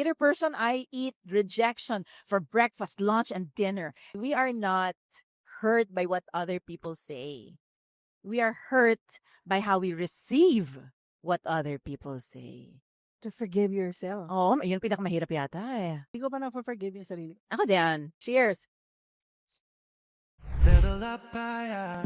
theater person, I eat rejection for breakfast, lunch, and dinner. We are not hurt by what other people say. We are hurt by how we receive what other people say. To forgive yourself. Oo, yun pinakamahirap yata eh. Hindi ko pa na-forgive yung sarili. Ako din. Cheers! Level up higher.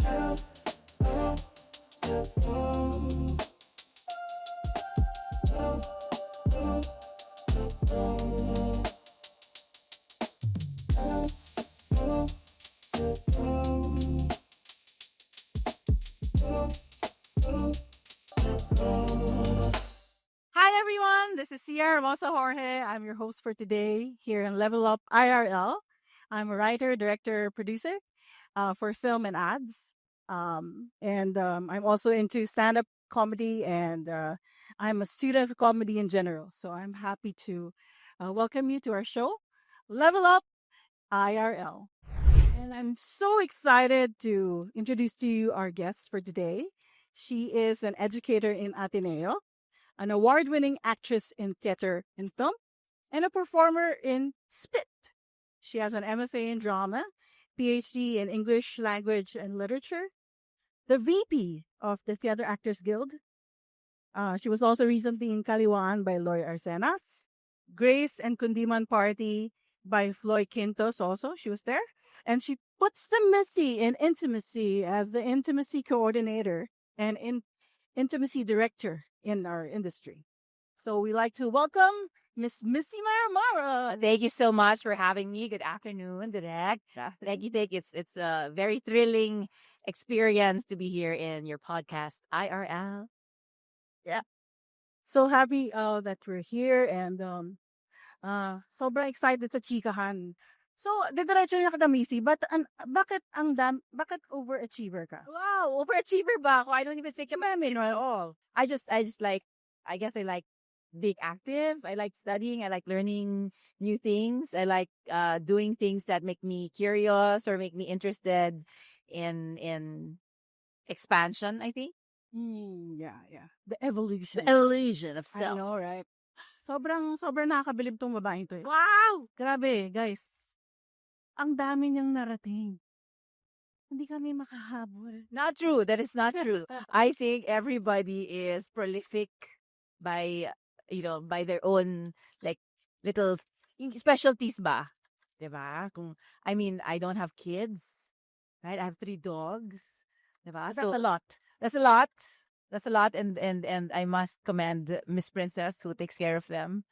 Hi everyone, this is Sierra Hermosa Jorge. I'm your host for today here in Level Up IRL. I'm a writer, director, producer for film and ads. I'm also into stand-up comedy and I'm a student of comedy in general. So I'm happy to welcome you to our show, Level Up IRL. And I'm so excited to introduce to you our guest for today. She is an educator in Ateneo, an award-winning actress in theater and film, and a performer in Spit. She has an MFA in drama, PhD in English language and literature, the VP of the Theater Actors Guild. She was also recently in Kaliwaan by Loy Arcenas, Grace and Kundiman Party by Floyd Quintos also. She was there. And she puts the messy in intimacy as the intimacy coordinator and intimacy director in our industry. So we like to welcome Miss Missy Maramara. Thank you so much for having me. Good afternoon, Direk. Thank you. It's a very thrilling experience to be here in your podcast, IRL. So happy that we're here and sobrang excited sa chikahan. So, didiretso na kita, Missy. Bakit overachiever ka? Wow, overachiever ba ako? I don't even think about it at all. I just like, I guess I like being active. I like studying. I like learning new things. I like doing things that make me curious or make me interested in expansion, I think. Yeah. The evolution. The illusion of I self. know, right? Sobrang nakakabilib tong babaeng to. Wow! Grabe, guys. Ang dami niyang narating. Hindi kami makahabol. Not true. That is not true. I think everybody is prolific by their own like little specialties ba? Diba? I mean, I don't have kids, right? I have 3 dogs. Diba? That's a lot. That's a lot. That's a lot. And I must commend Miss Princess who takes care of them.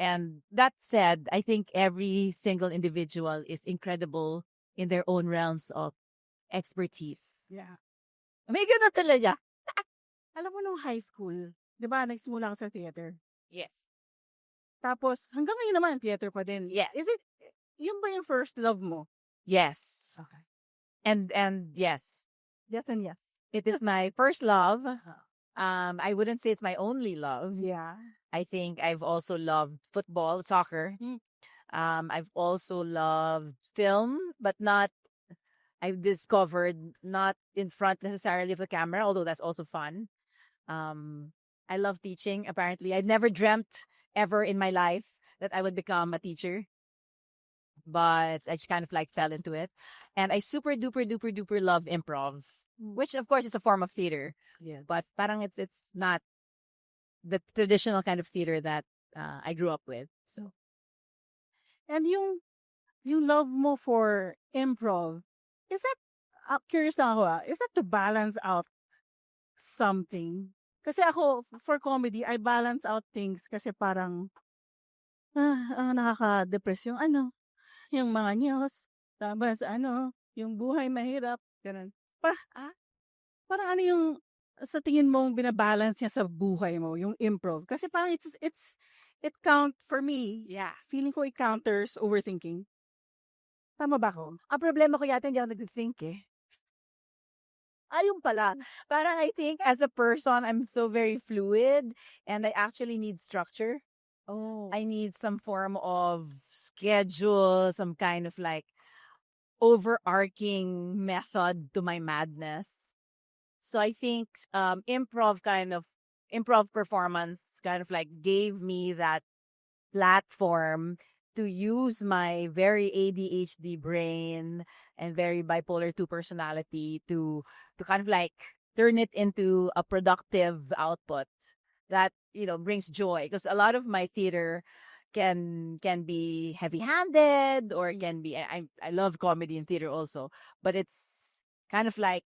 And that said, I think every single individual is incredible in their own realms of expertise. Yeah. May ganun talaga. Alam mo nung high school, di ba, nagsimula ka sa theater? Yes. Tapos, hanggang ngayon naman, theater pa din. Yeah. Yun ba yung first love mo? Yes. Okay. And yes. Yes and yes. It is my first love. I wouldn't say it's my only love. Yeah. I think I've also loved football, soccer. I've also loved film, but I've discovered not in front necessarily of the camera, although that's also fun. I love teaching, apparently. I'd never dreamt ever in my life that I would become a teacher. But I just kind of like fell into it. And I super duper love improv, which of course is a form of theater. Yes. But parang it's not the traditional kind of theater that I grew up with. So, And yung love mo for improv, is that, curious lang ako is that to balance out something? Kasi ako, for comedy, I balance out things kasi parang, nakaka-depress yung mga news, tapos yung buhay mahirap, ganun. Parang ano yung sa tingin mong binabalance niya sa buhay mo, yung improv? Kasi parang it count for me. yeah. Feeling ko it counters overthinking. Tama ba ako? Ang problema ko yata hindi ako nag-think eh. Ayun pala. Parang I think as a person, I'm so very fluid and I actually need structure. Oh. I need some form of schedule, some kind of like overarching method to my madness. So I think improv performance kind of like gave me that platform to use my very ADHD brain and very bipolar 2 personality to kind of like turn it into a productive output that brings joy, because a lot of my theater can be heavy-handed, or can be, I love comedy in theater also, but it's kind of like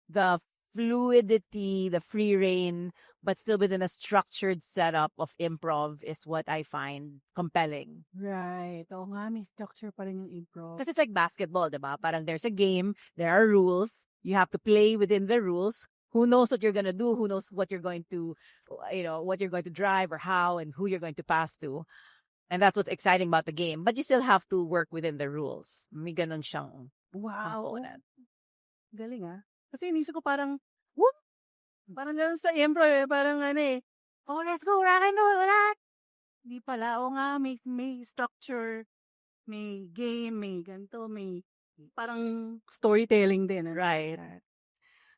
the fluidity, the free reign, but still within a structured setup of improv is what I find compelling. Right. Oo nga, may structure pa rin yung improv. Because it's like basketball, diba? Parang there's a game, there are rules, you have to play within the rules. Who knows what you're gonna do? Who knows what you're going to, what you're going to drive or how and who you're going to pass to. And that's what's exciting about the game. But you still have to work within the rules. May ganun siyang Wow. component. Galing ah. Kasi inisip ko parang, whoop! Parang ganun sa improv eh. Parang oh, let's go, rock and roll, wala. Hindi pala. Oo nga, may structure, may game, may ganito, may parang storytelling din. Right.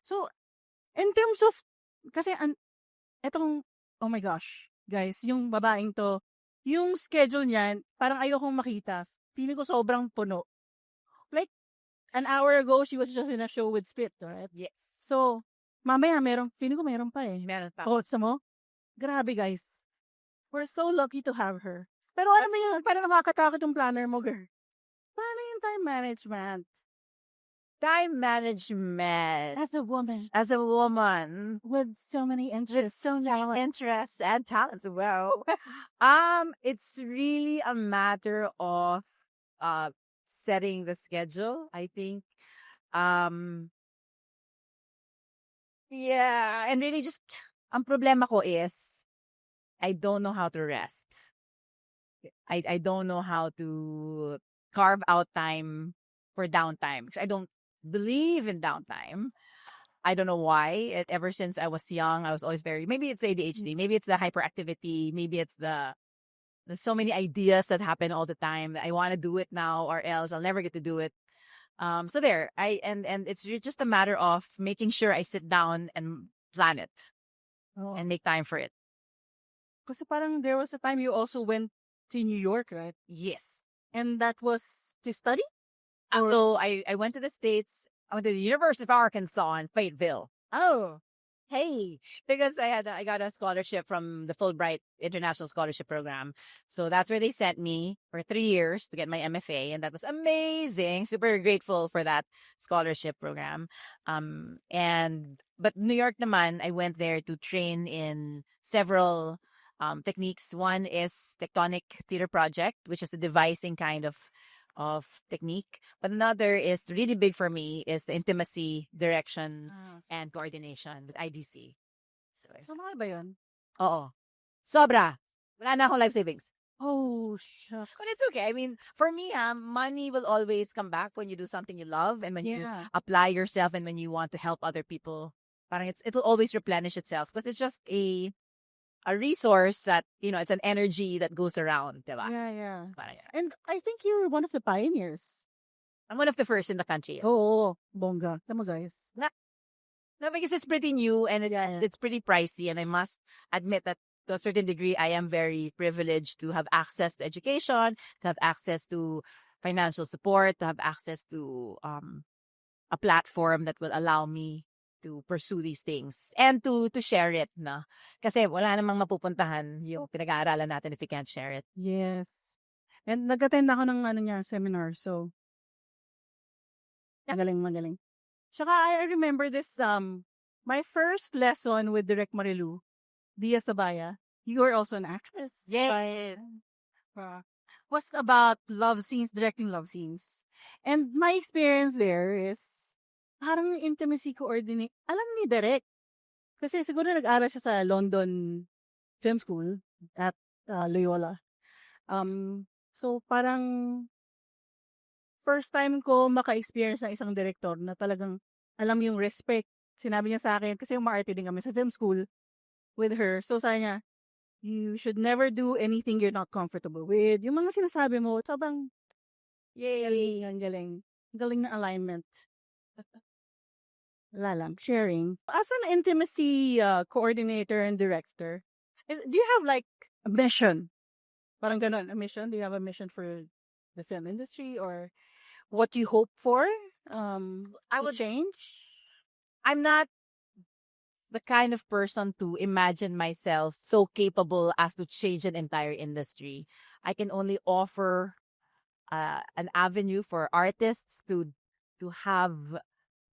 So, in terms of, kasi etong, oh my gosh, guys, yung babaeng to, yung schedule niyan, parang ayokong makita. Feeling ko sobrang puno. Like, an hour ago, she was just in a show with Spit, right? Yes. So, mamaya feeling ko meron pa eh. Meron pa. Oh, gusto mo? Grabe, guys. We're so lucky to have her. Pero alam mo yun, parang nakakatakot yung planner mo, girl. Paano yung time management? Time management. As a woman. As a woman. With so many interests. So many interests and talents as well. It's really a matter of setting the schedule, I think. Yeah, and really just, ang problema ko is, I don't know how to rest. I don't know how to carve out time for downtime, because I don't believe in downtime. I don't know why. Ever since I was young, I was always maybe it's ADHD, maybe it's the hyperactivity, maybe it's there's so many ideas that happen all the time. I want to do it now, or else I'll never get to do it. So there, and it's just a matter of making sure I sit down and plan it and make time for it. Kasi parang there was a time you also went to New York, right? Yes. And that was to study? So I went to the States. I went to the University of Arkansas in Fayetteville. Oh. Hey, because I got a scholarship from the Fulbright International Scholarship Program. So that's where they sent me for 3 years to get my MFA. And that was amazing. Super grateful for that scholarship program. But New York naman, I went there to train in several techniques. One is Tectonic Theater Project, which is the devising kind of technique. But another is really big for me is the intimacy, direction, and coordination with IDC. So mahal ba yun? Oo. Sobra. Wala na akong life savings. Oh, shucks. But it's okay. I mean, for me, money will always come back when you do something you love and when you apply yourself and when you want to help other people. Parang it'll always replenish itself, because it's just a resource that, it's an energy that goes around, diba? Yeah. So, parang, And I think you're one of the pioneers. I'm one of the first in the country. Oo, bongga. Tama, guys. No, because it's pretty new and it's pretty pricey, and I must admit that to a certain degree, I am very privileged to have access to education, to have access to financial support, to have access to a platform that will allow me to pursue these things and to share it na. Kasi wala namang mapupuntahan yung pinag-aaralan natin if we can't share it. Yes. And nag-attend ako ng seminar, so magaling. Tsaka I remember this, my first lesson with Direct Marilu, Dia Sabaya. You are also an actress. Yeah. Was about love scenes, directing love scenes. And my experience there is parang intimacy coordinate. Alam ni Direk. Kasi siguro nag-aral siya sa London Film School at Loyola. So parang first time ko maka-experience ng isang director na talagang alam yung respect. Sinabi niya sa akin, kasi umaarte din kami sa film school with her. So sabi niya, you should never do anything you're not comfortable with. Yung mga sinasabi mo, sabang, yay, ang galing. Galing na alignment. Wala lang, sharing. As an intimacy coordinator and director, do you have like a mission Parang ganon, a mission. Do you have a mission for the film industry or what you hope for I to would. change? I'm not the kind of person to imagine myself so capable as to change an entire industry. I can only offer an avenue for artists to have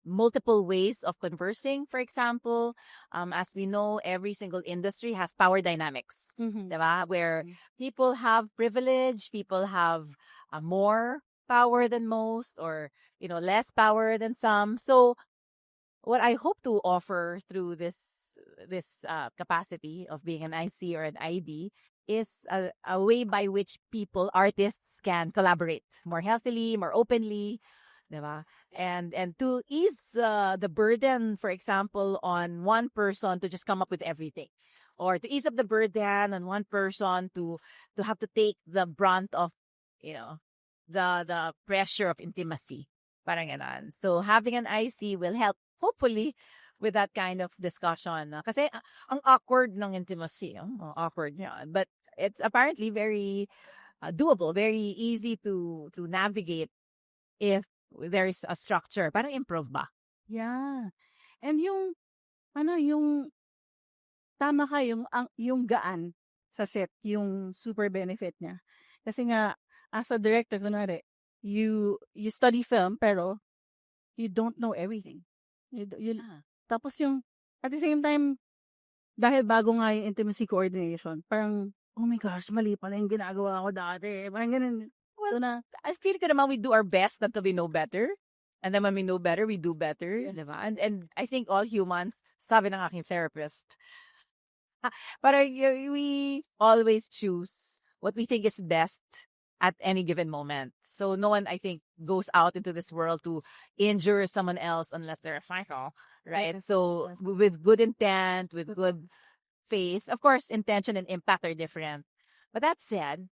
multiple ways of conversing. For example, as we know, every single industry has power dynamics, Mm-hmm. diba? Where Mm. people have privilege, people have more power than most, or less power than some. So what I hope to offer through this capacity of being an IC or an ID is a way by which artists can collaborate more healthily, more openly, diba? And to ease the burden, for example, on one person to just come up with everything, or to ease up the burden on one person to have to take the brunt of you know the pressure of intimacy. Parang ganon. So having an IC will help, hopefully, with that kind of discussion. Kasi ang awkward ng intimacy. Awkward niya. But it's apparently very doable, very easy to navigate if there's a structure. Parang improv ba? Yeah. And yung tama ka yung gaan sa set, yung super benefit niya. Kasi nga as a director kunwari, you study film pero you don't know everything. You Ah. tapos yung at the same time dahil bago nga yung intimacy coordination, parang oh my gosh, mali pala yung ginagawa ko dati. Parang ganun. Well, So na I feel ko naman we do our best until we know better. And then when we know better, we do better. Yeah. Diba? And I think all humans, sabi ng aking therapist, but we always choose what we think is best at any given moment. So no one, I think, goes out into this world to injure someone else unless they're a psycho, right? Yes, So yes. with good intent, with good faith, of course, intention and impact are different. But that said,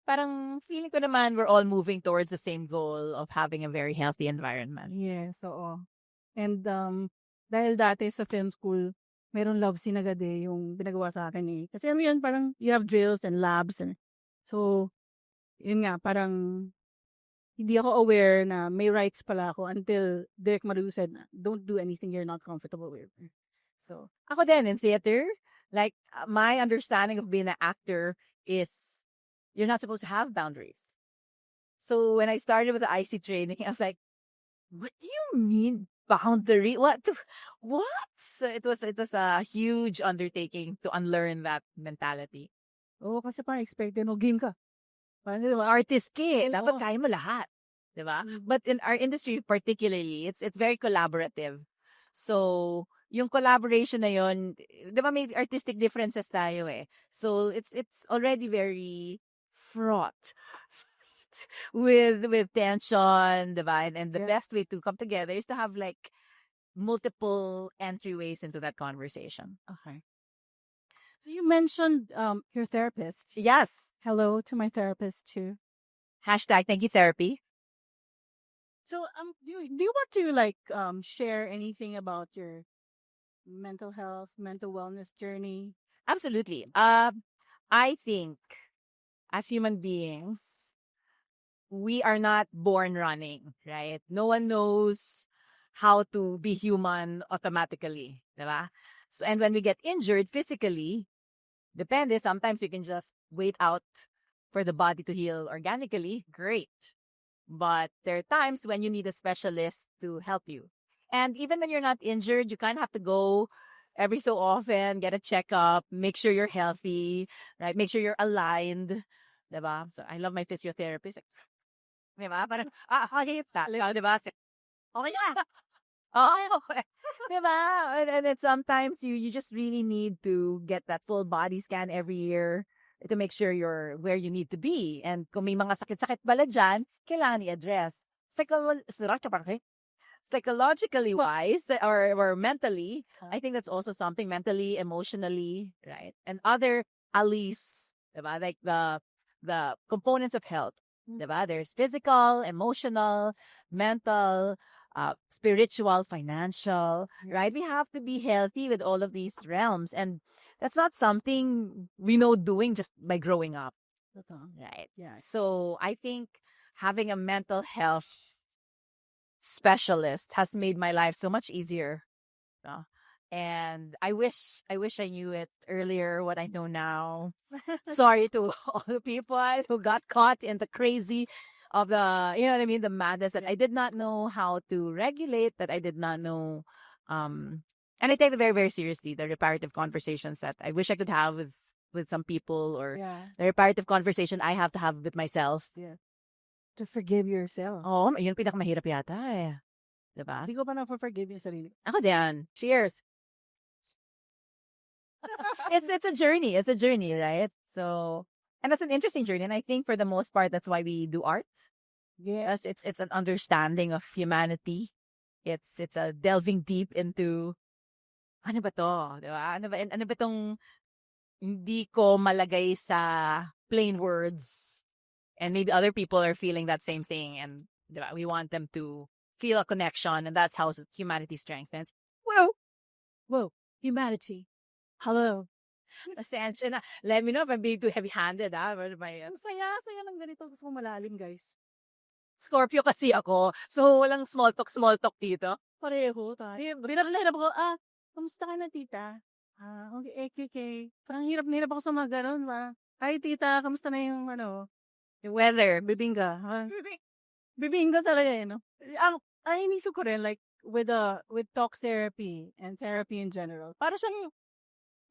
parang feeling ko naman we're all moving towards the same goal of having a very healthy environment. Yes, oo. And dahil dati sa film school, meron love scene agad yung pinagawa sa akin eh. Kasi ano yun, parang you have drills and labs. So, yun nga, parang hindi ako aware na may rights pala ako until Direk Maru said, don't do anything you're not comfortable with. So, Ako din in theater, like my understanding of being an actor is you're not supposed to have boundaries. So when I started with the IC training, I was like, what do you mean boundary? What? So it was a huge undertaking to unlearn that mentality. oo, kasi parang expected mo, game ka. Parang, di ba, artist ka eh. Oo. Dapat kaya mo lahat. Di ba? But in our industry particularly, it's very collaborative. So, yung collaboration na yun, di ba may artistic differences tayo eh. So, it's already very fraught with tension, di ba? And the Yeah. best way to come together is to have like multiple entryways into that conversation. Okay. So you mentioned your therapist. Yes. Hello to my therapist too. Hashtag thank you therapy. So do you want to like share anything about your mental health, mental wellness journey? Absolutely. I think as human beings, we are not born running, right? No one knows how to be human automatically, diba? So, and when we get injured physically, depende, sometimes we can just wait out for the body to heal organically. Great. But there are times when you need a specialist to help you. And even when you're not injured, you kind of have to go every so often, get a checkup, make sure you're healthy, right? Make sure you're aligned. Diba? So I love my physiotherapist. Diba? Parang, okay, diba? Okay na. Okay. Diba? And then sometimes you just really need to get that full body scan every year to make sure you're where you need to be. And kung may mga sakit-sakit pala dyan, kailangan i-address. Psychologically wise or mentally, I think that's also something mentally, emotionally, right? And other alleys, diba? Like the components of health. Diba? There's physical, emotional, mental, spiritual, financial, right? We have to be healthy with all of these realms. And that's not something we know doing just by growing up. Totoo. right? Yeah. So I think having a mental health specialist has made my life so much easier. uh, And I wish I knew it earlier what I know now. Sorry to all the people who got caught in the crazy of the, you know what I mean, the madness that Yeah. I did not know how to regulate, that I did not know. And I take it very, very seriously, the reparative conversations that I wish I could have with some people, or Yeah. the reparative conversation I have to have with myself. Yeah. To forgive yourself. Oo, yun pinakamahirap yata eh. Diba? Hindi ko pa na-forgive yung sarili. Ako din. Cheers. It's a journey. It's a journey, right? So, and that's an interesting journey. And I think for the most part, that's why we do art. Yeah. Yes, it's an understanding of humanity. It's a delving deep into ano ba to, di ba? Ano ba tong hindi ko malagay sa plain words, and maybe other people are feeling that same thing, and di ba, we want them to feel a connection, and that's how humanity strengthens. Whoa. Whoa. Humanity. Hello. Pasensya na. Let me know if I'm being too heavy-handed, Ano ba yan? Ang saya ng ganito. Gusto ko malalim, guys. Scorpio kasi ako. So, walang small talk dito. Pareho tayo. Hirap ako, kamusta ka na, tita? Okay. Parang hirap na hirap ako sa mga ganun, ba? Hi, tita, kamusta na yung, Yung weather. bibingka? Bibingka talaga, no? Ang inisip ko rin, like, with talk therapy and therapy in general, para siyang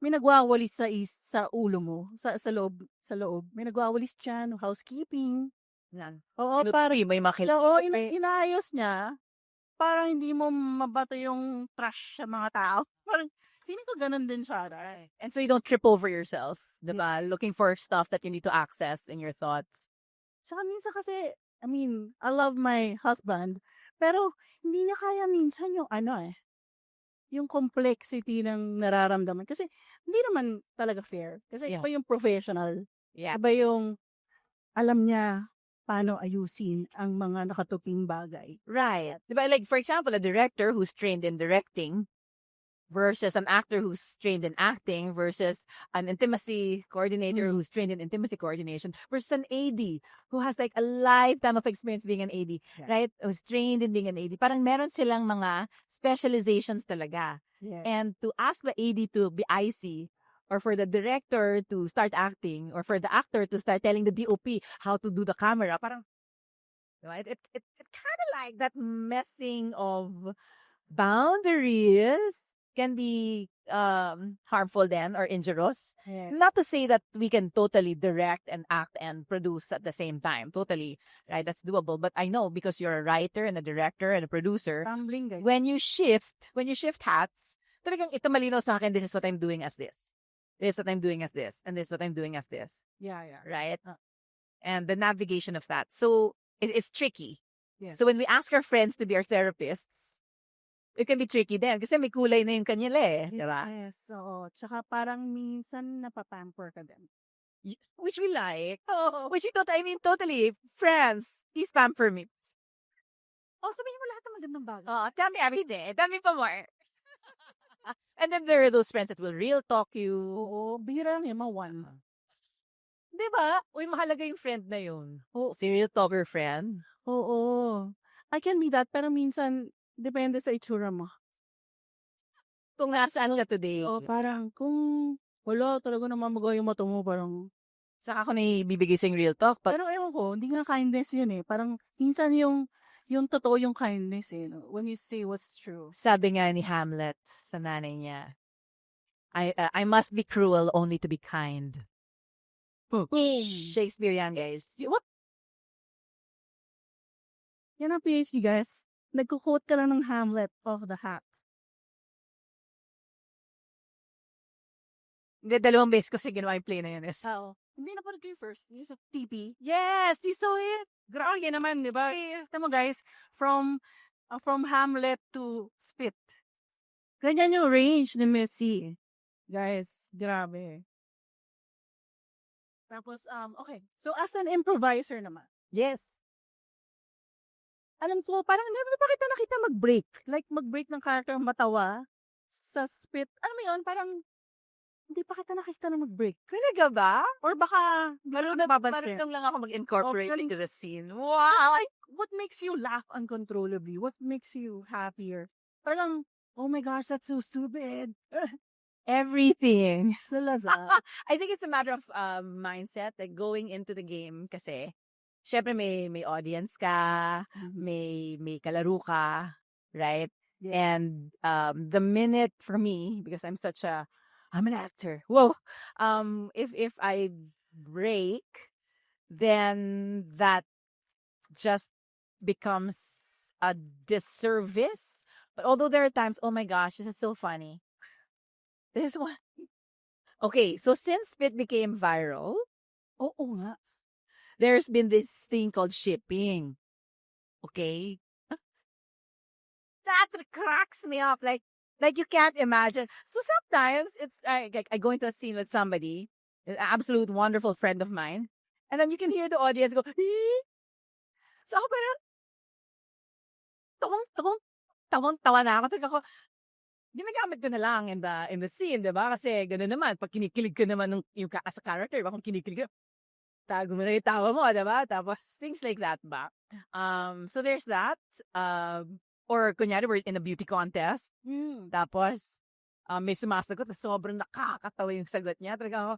may nagwawalis sa ulo mo, sa loob. May nagwawalis dyan, housekeeping. Yan. Oo, parang, May makilala. oo, inaayos niya, parang hindi mo mabato yung trash sa mga tao. Parang, feeling ko ganun din siya. Right? And so you don't trip over yourself, diba? Looking for stuff that you need to access in your thoughts. Saka minsan kasi, I mean, I love my husband, pero hindi niya kaya minsan yung yung complexity ng nararamdaman. Kasi hindi naman talaga fair. Kasi Yeah. iba yung professional. Yeah. Iba yung alam niya paano ayusin ang mga nakatuping bagay. Right. Diba? Like, for example, a director who's trained in directing versus an actor who's trained in acting versus an intimacy coordinator who's trained in intimacy coordination versus an AD who has like a lifetime of experience being an AD, right? Who's trained in being an AD. Parang meron silang mga specializations talaga. Yeah. And to ask the AD to be icy, or for the director to start acting, or for the actor to start telling the DOP how to do the camera, parang, right? It kind of like that messing of boundaries can be harmful then, or injurious. Yeah. Not to say that we can totally direct and act and produce at the same time. Totally, right? That's doable. But I know, because you're a writer and a director and a producer, Tumbling, guys. when you shift hats, talagang ito malinaw sa akin, this is what I'm doing as this. This is what I'm doing as this. And this is what I'm doing as this. Yeah. Right? And the navigation of that. So, it's tricky. Yeah. So when we ask our friends to be our therapists, it can be tricky din. Kasi may kulay na yung kanyala eh. Diba? Yes. So, tsaka parang minsan napapamper ka din. Which we like. Oh, which we totally. Friends, please pamper me. Sabihin mo lahat ng magandang bagay. Tell me everything. Tell me pa more. And then there are those friends that will real talk you. Oo, bihira lang yung mga one. Diba? Uy, mahalaga yung friend na yun. Serial talker friend. Oo. I can be that, pero minsan, depende sa itsura mo. Kung nasaan ka today. Parang, kung wala talaga naman magawa yung mata mo, parang... Saka ako na ibibigay sa yung real talk. Pero ewan ko, hindi nga kindness yun eh. Parang, minsan yung totoo yung kindness eh. When you say what's true. Sabi nga ni Hamlet sa nanay niya, I must be cruel only to be kind. Shakespeare yan, guys. What? Yan ang PhD, guys. Nagko-quote ka lang ng Hamlet off the hat. Hindi, 2 beses ko ginawa yung play na yun. Hindi na parang kayo first. Yung sa TP. Yes, you saw it. Grabe naman, di ba? Ito mo, guys, from Hamlet to Spit. Ganyan yung range ni Messi. Guys, grabe. Tapos, okay. So, as an improviser naman. Yes. Alam ko, parang never pa kita nakita mag-break. Like, mag-break ng character matawa sa Spit. Alam mo yun, parang hindi pa kita nakita na mag-break. Talaga ba? Or baka Marunong babansin. lang ako mag-incorporate galing. into the scene. Wow! Like, what makes you laugh uncontrollably? What makes you happier? Parang, oh my gosh, that's so stupid. Everything. Talaga. I think it's a matter of mindset, like going into the game kasi syempre may audience ka, may kalaro ka, right? Yes. And the minute for me, because I'm an actor. Whoa. If I break, then that just becomes a disservice. But although there are times, oh my gosh, this is so funny. This is one. Okay, so since it became viral, Oo nga. there's been this thing called shipping. Okay? That cracks me up. Like you can't imagine. So sometimes it's I go into a scene with somebody, an absolute wonderful friend of mine, and then you can hear the audience go, "Hee?" So ako parang, tawang-tawa na ako. Talaga ako, ginagamit ko na lang in the scene, di ba? Kasi gano'n naman, pag kinikilig ka naman sa character, diba? Kung kinikilig ka, tago mo na yung tawa mo, di ba? Tapos, things like that ba? So there's that. Or kunyari, we're in a beauty contest. Tapos, may sumasagot na sobrang nakakatawa yung sagot niya. Talaga ako,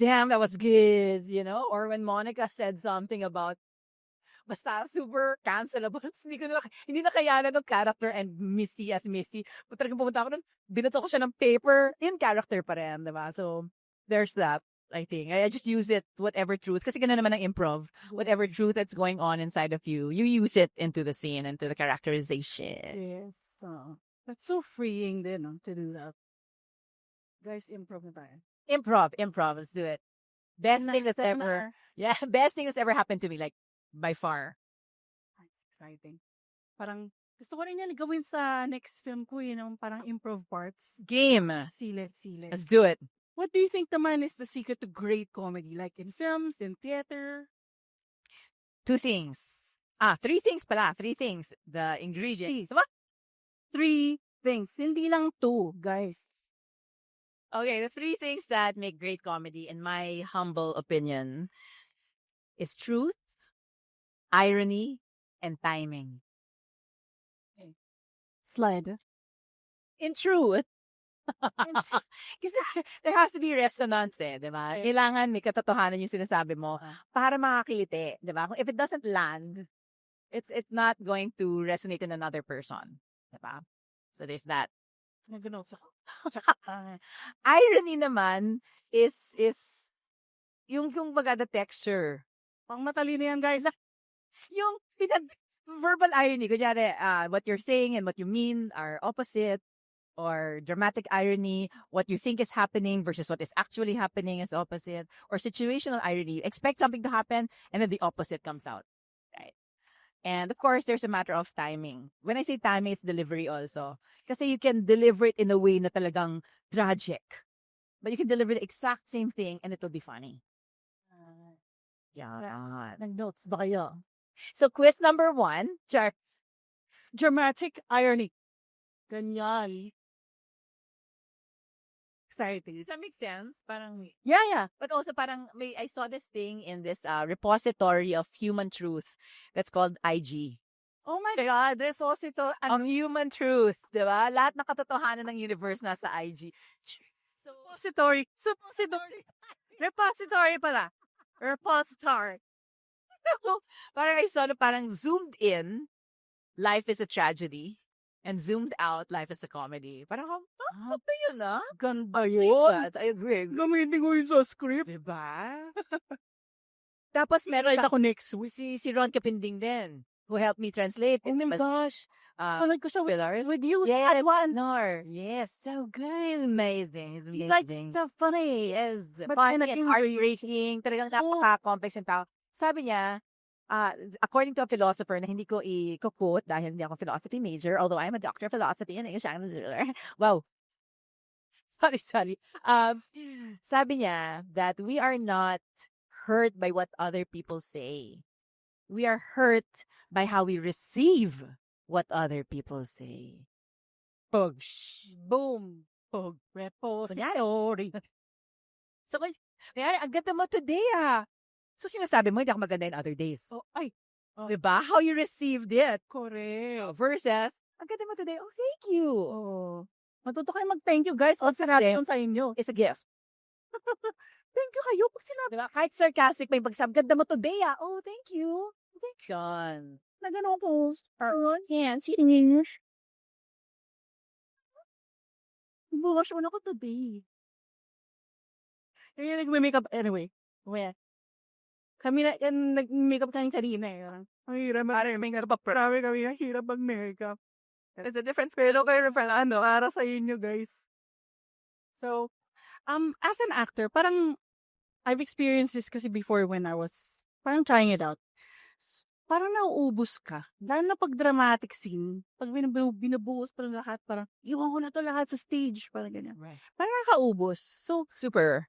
damn, that was good, you know? Or when Monica said something about basta super cancelable. Hindi na kayanan ng character and Missy as Missy. Talagang pumunta ako nun, binato ko siya ng paper, in character pa rin, diba? So, there's that, I think. I just use it, whatever truth, kasi ganun naman ang improv. Whatever truth that's going on inside of you, you use it into the scene, into the characterization. Yes. That's so freeing din, no, to do that. Guys, improv na tayo. Improv, let's do it. Best thing that's ever happened to me, like, by far. That's exciting. Parang, gusto ko rin yan gawin sa next film ko, yung parang improv parts. Game. Silet. Let's do it. What do you think naman is the secret to great comedy? Like in films, in theater? 2 things. 3 things pala. 3 things. The ingredients. Diba? 3 things. Hindi lang 2, guys. Okay, the 3 things that make great comedy, in my humble opinion, is truth, irony, and timing. Okay. Slide. In truth, kasi there has to be resonance diba? Kailangan may katotohanan yung sinasabi mo para makakiliti, diba? If it doesn't land, it's not going to resonate in another person, diba? So there's that. Nag-notes ako. Irony naman is yung baga the texture. Pang matalino yan, guys. Yung verbal irony, kunyari, what you're saying and what you mean are opposite, or dramatic irony, what you think is happening versus what is actually happening is opposite, or situational irony, you expect something to happen and then the opposite comes out, right? And of course, there's a matter of timing. When I say timing, it's delivery also. Kasi you can deliver it in a way na talagang tragic, but you can deliver the exact same thing and it'll be funny. Yeah. Nag-notes ba kayo? So, quiz number 1. Dramatic irony. Ganyan. Exciting. Does that make sense? Parang, Yeah. but also parang I saw this thing in this repository of human truth that's called IG. Oh my God, there's also ito. Ang human truth, di ba? Lahat ng katotohanan ng universe nasa IG. So, Suppository. Repository pala. Repository. parang I saw na parang zoomed in, life is a tragedy, and zoomed out, life is a comedy. Parang, what ba yun Ganda yun? I agree. Gamitin ko yun sa script. Diba? Tapos meron Write ako next week. si Ron Kapinding din, who helped me translate. Oh my gosh. Panood ko siya Pillars. with you. Yeah, Taiwan. Nor. Yes, so good. It's amazing. It's He's like amazing. so funny. Yes. But Funny in a and English. heartbreaking. Talagang napaka-complex yung tao. Sabi niya, according to a philosopher na hindi ko i-quote dahil hindi ako philosophy major, although I'm a doctor of philosophy and English language. Wow. Sorry. Sabi niya that we are not hurt by what other people say. We are hurt by how we receive what other people say. Boom. Repository. So, kaya ang ganda mo today, ah. So, sinasabi mo, hindi ako maganda in other days. Oh, ay. Oh, Diba? How you received it correct. versus, ang ganda mo today, oh, thank you. Oh. Matuto kayo mag-thank you, guys. Pag Kasi- sinabi yun sa inyo. It's a gift. Thank you kayo pag sinabi. Diba? Kahit sarcastic, may pagsabi, ganda mo today, ah. Oh, thank you. Thank you. Na gano'n po. Bukas mo na ko today. Yung nag-makeup, anyway. Well, kami na, nag-makeup kami kanina eh. Ang hirap mag-makeup. Marami kami ang hirap mag-makeup. There's a difference. Pero kayo pala, para sa inyo, guys. So, as an actor, parang, I've experienced this kasi before when I was, parang trying it out. Parang nauubos ka. Lalo na pag dramatic scene, pag binubuhos pa ng lahat, parang, iwan ko na to lahat sa stage. Parang ganyan. Right. Parang nakaubos. So, Super.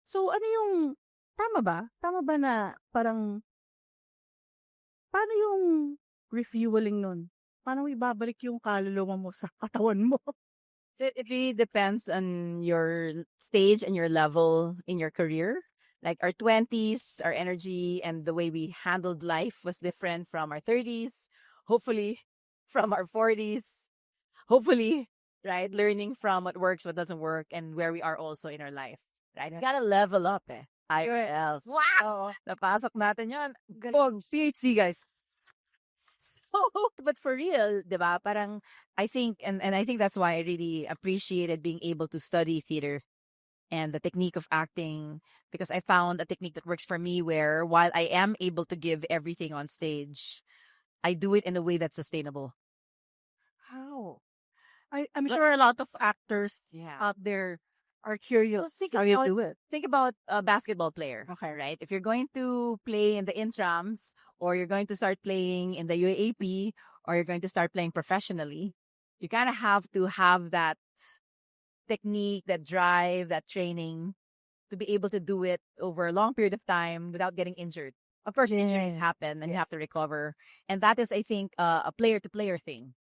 So, ano yung, tama ba? Tama ba na parang, paano yung refueling nun? Paano ibabalik yung kaluluwa mo sa katawan mo? So it really depends on your stage and your level in your career. Like our 20s, our energy and the way we handled life was different from our 30s. Hopefully, from our 40s. Hopefully, right? Learning from what works, what doesn't work, and where we are also in our life. Right? You gotta level up eh. IRLs. Wow! Napasok natin yan. Galing. PhD, guys. So, but for real, diba? Parang, I think, and I think that's why I really appreciated being able to study theater and the technique of acting, because I found a technique that works for me where while I am able to give everything on stage, I do it in a way that's sustainable. How? I'm sure a lot of actors out there are curious Think how you about- do it. Think about a basketball player. Okay. Right? If you're going to play in the intrams, or you're going to start playing in the UAAP, or you're going to start playing professionally, you kind of have to have that technique, that drive, that training to be able to do it over a long period of time without getting injured. Of course, injuries happen and you have to recover. And that is, I think, a player-to-player thing.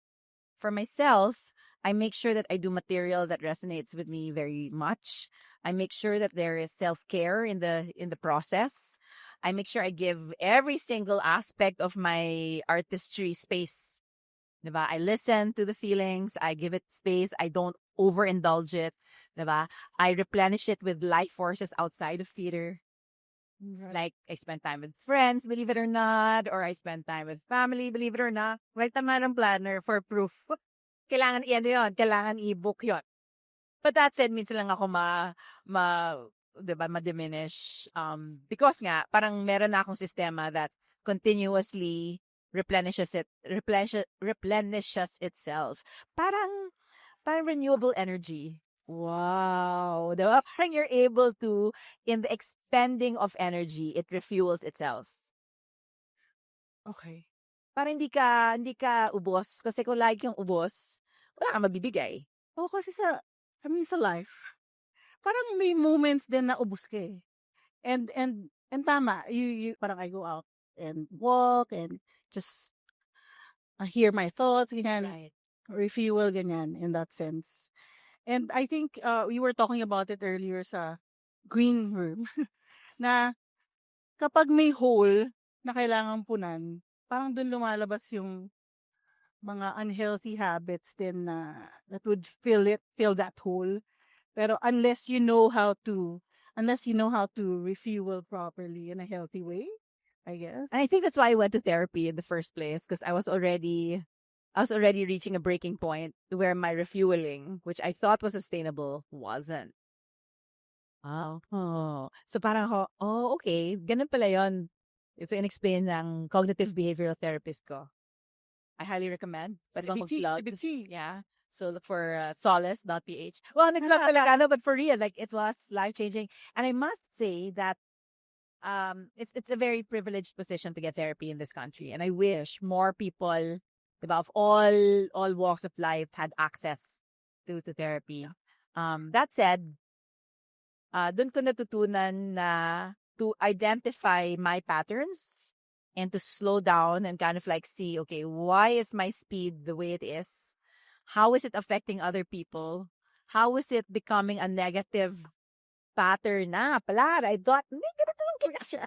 For myself, I make sure that I do material that resonates with me very much. I make sure that there is self-care in the process. I make sure I give every single aspect of my artistry space. Diba? I listen to the feelings. I give it space. I don't overindulge it. Diba? I replenish it with life forces outside of theater. Like, I spend time with friends, believe it or not, or I spend time with family, believe it or not. Write naman ng planner for proof. Kailangan yun. Kailangan i-book yun. But that said, minsan lang ako diba, ma-diminish. Because nga, parang meron na akong sistema that continuously replenishes itself. Parang renewable energy. Wow. Diba? Parang you're able to, in the expending of energy, it refuels itself. Okay. Parang hindi ka ubos. Kasi kung lagi kang ubos, wala kang mabibigay. Oo, kasi sa life, parang may moments din na ubus ka eh. And tama, you parang I go out and walk and just hear my thoughts, ganyan, Right. refuel, ganyan, in that sense. And I think we were talking about it earlier sa green room, na kapag may hole na kailangan punan, parang dun lumalabas yung mga unhealthy habits din na that would fill that hole. Pero unless you know how to refuel properly in a healthy way, I guess. And I think that's why I went to therapy in the first place, because I was already reaching a breaking point where my refueling, which I thought was sustainable, wasn't. Oh. So parang ako, okay, ganun pala yun. Ito in-explain ng cognitive behavioral therapist ko. I highly recommend. Pwede bang mag-plug? CBT. Yeah. So look for Solace, not PH. Well, nag-plug talaga, but for real, like, it was life-changing. And I must say that it's a very privileged position to get therapy in this country. And I wish more people, diba, of all walks of life had access to therapy. That said, dun ko natutunan na to identify my patterns and to slow down and kind of like see, okay, why is my speed the way it is? How is it affecting other people? how is it becoming a negative pattern na pala? I thought, hindi ganito lang talaga siya.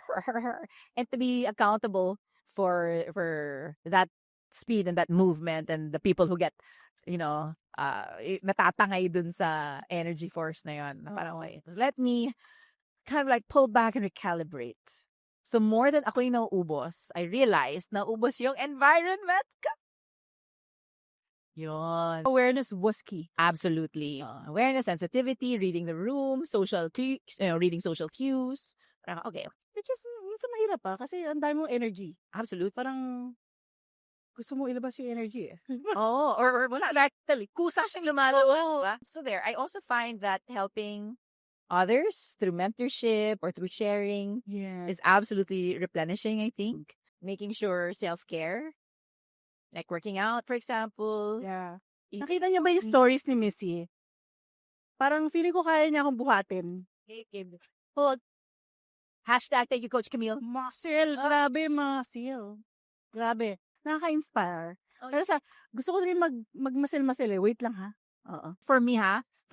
And to be accountable for that speed and that movement and the people who get, natatangay dun sa energy force na yun. Na parang, wait, let me kind of like pull back and recalibrate. So more than ako yung nauubos, I realized naubos yung environment ko. Yun. Awareness was key. Absolutely. Awareness, sensitivity, reading the room, social cues, reading social cues. Parang, okay. Which is, minsan mahirap pa kasi ang dami mong energy. Absolutely. Parang, gusto mo ilabas yung energy eh. Oh, or wala. Actually, kusa siyang lumalabas. So there, I also find that helping others through mentorship or through sharing is absolutely replenishing, I think. Making sure self-care, like working out, for example. Yeah. Nakita niyo ba yung stories ni Missy? Parang feeling ko kaya niya akong buhatin. Oh, hashtag thank you, Coach Camille. Muscle. Grabe, muscle. Grabe. Nakaka-inspire. Pero gusto ko rin mag-muscle-muscle eh. Wait lang ha. For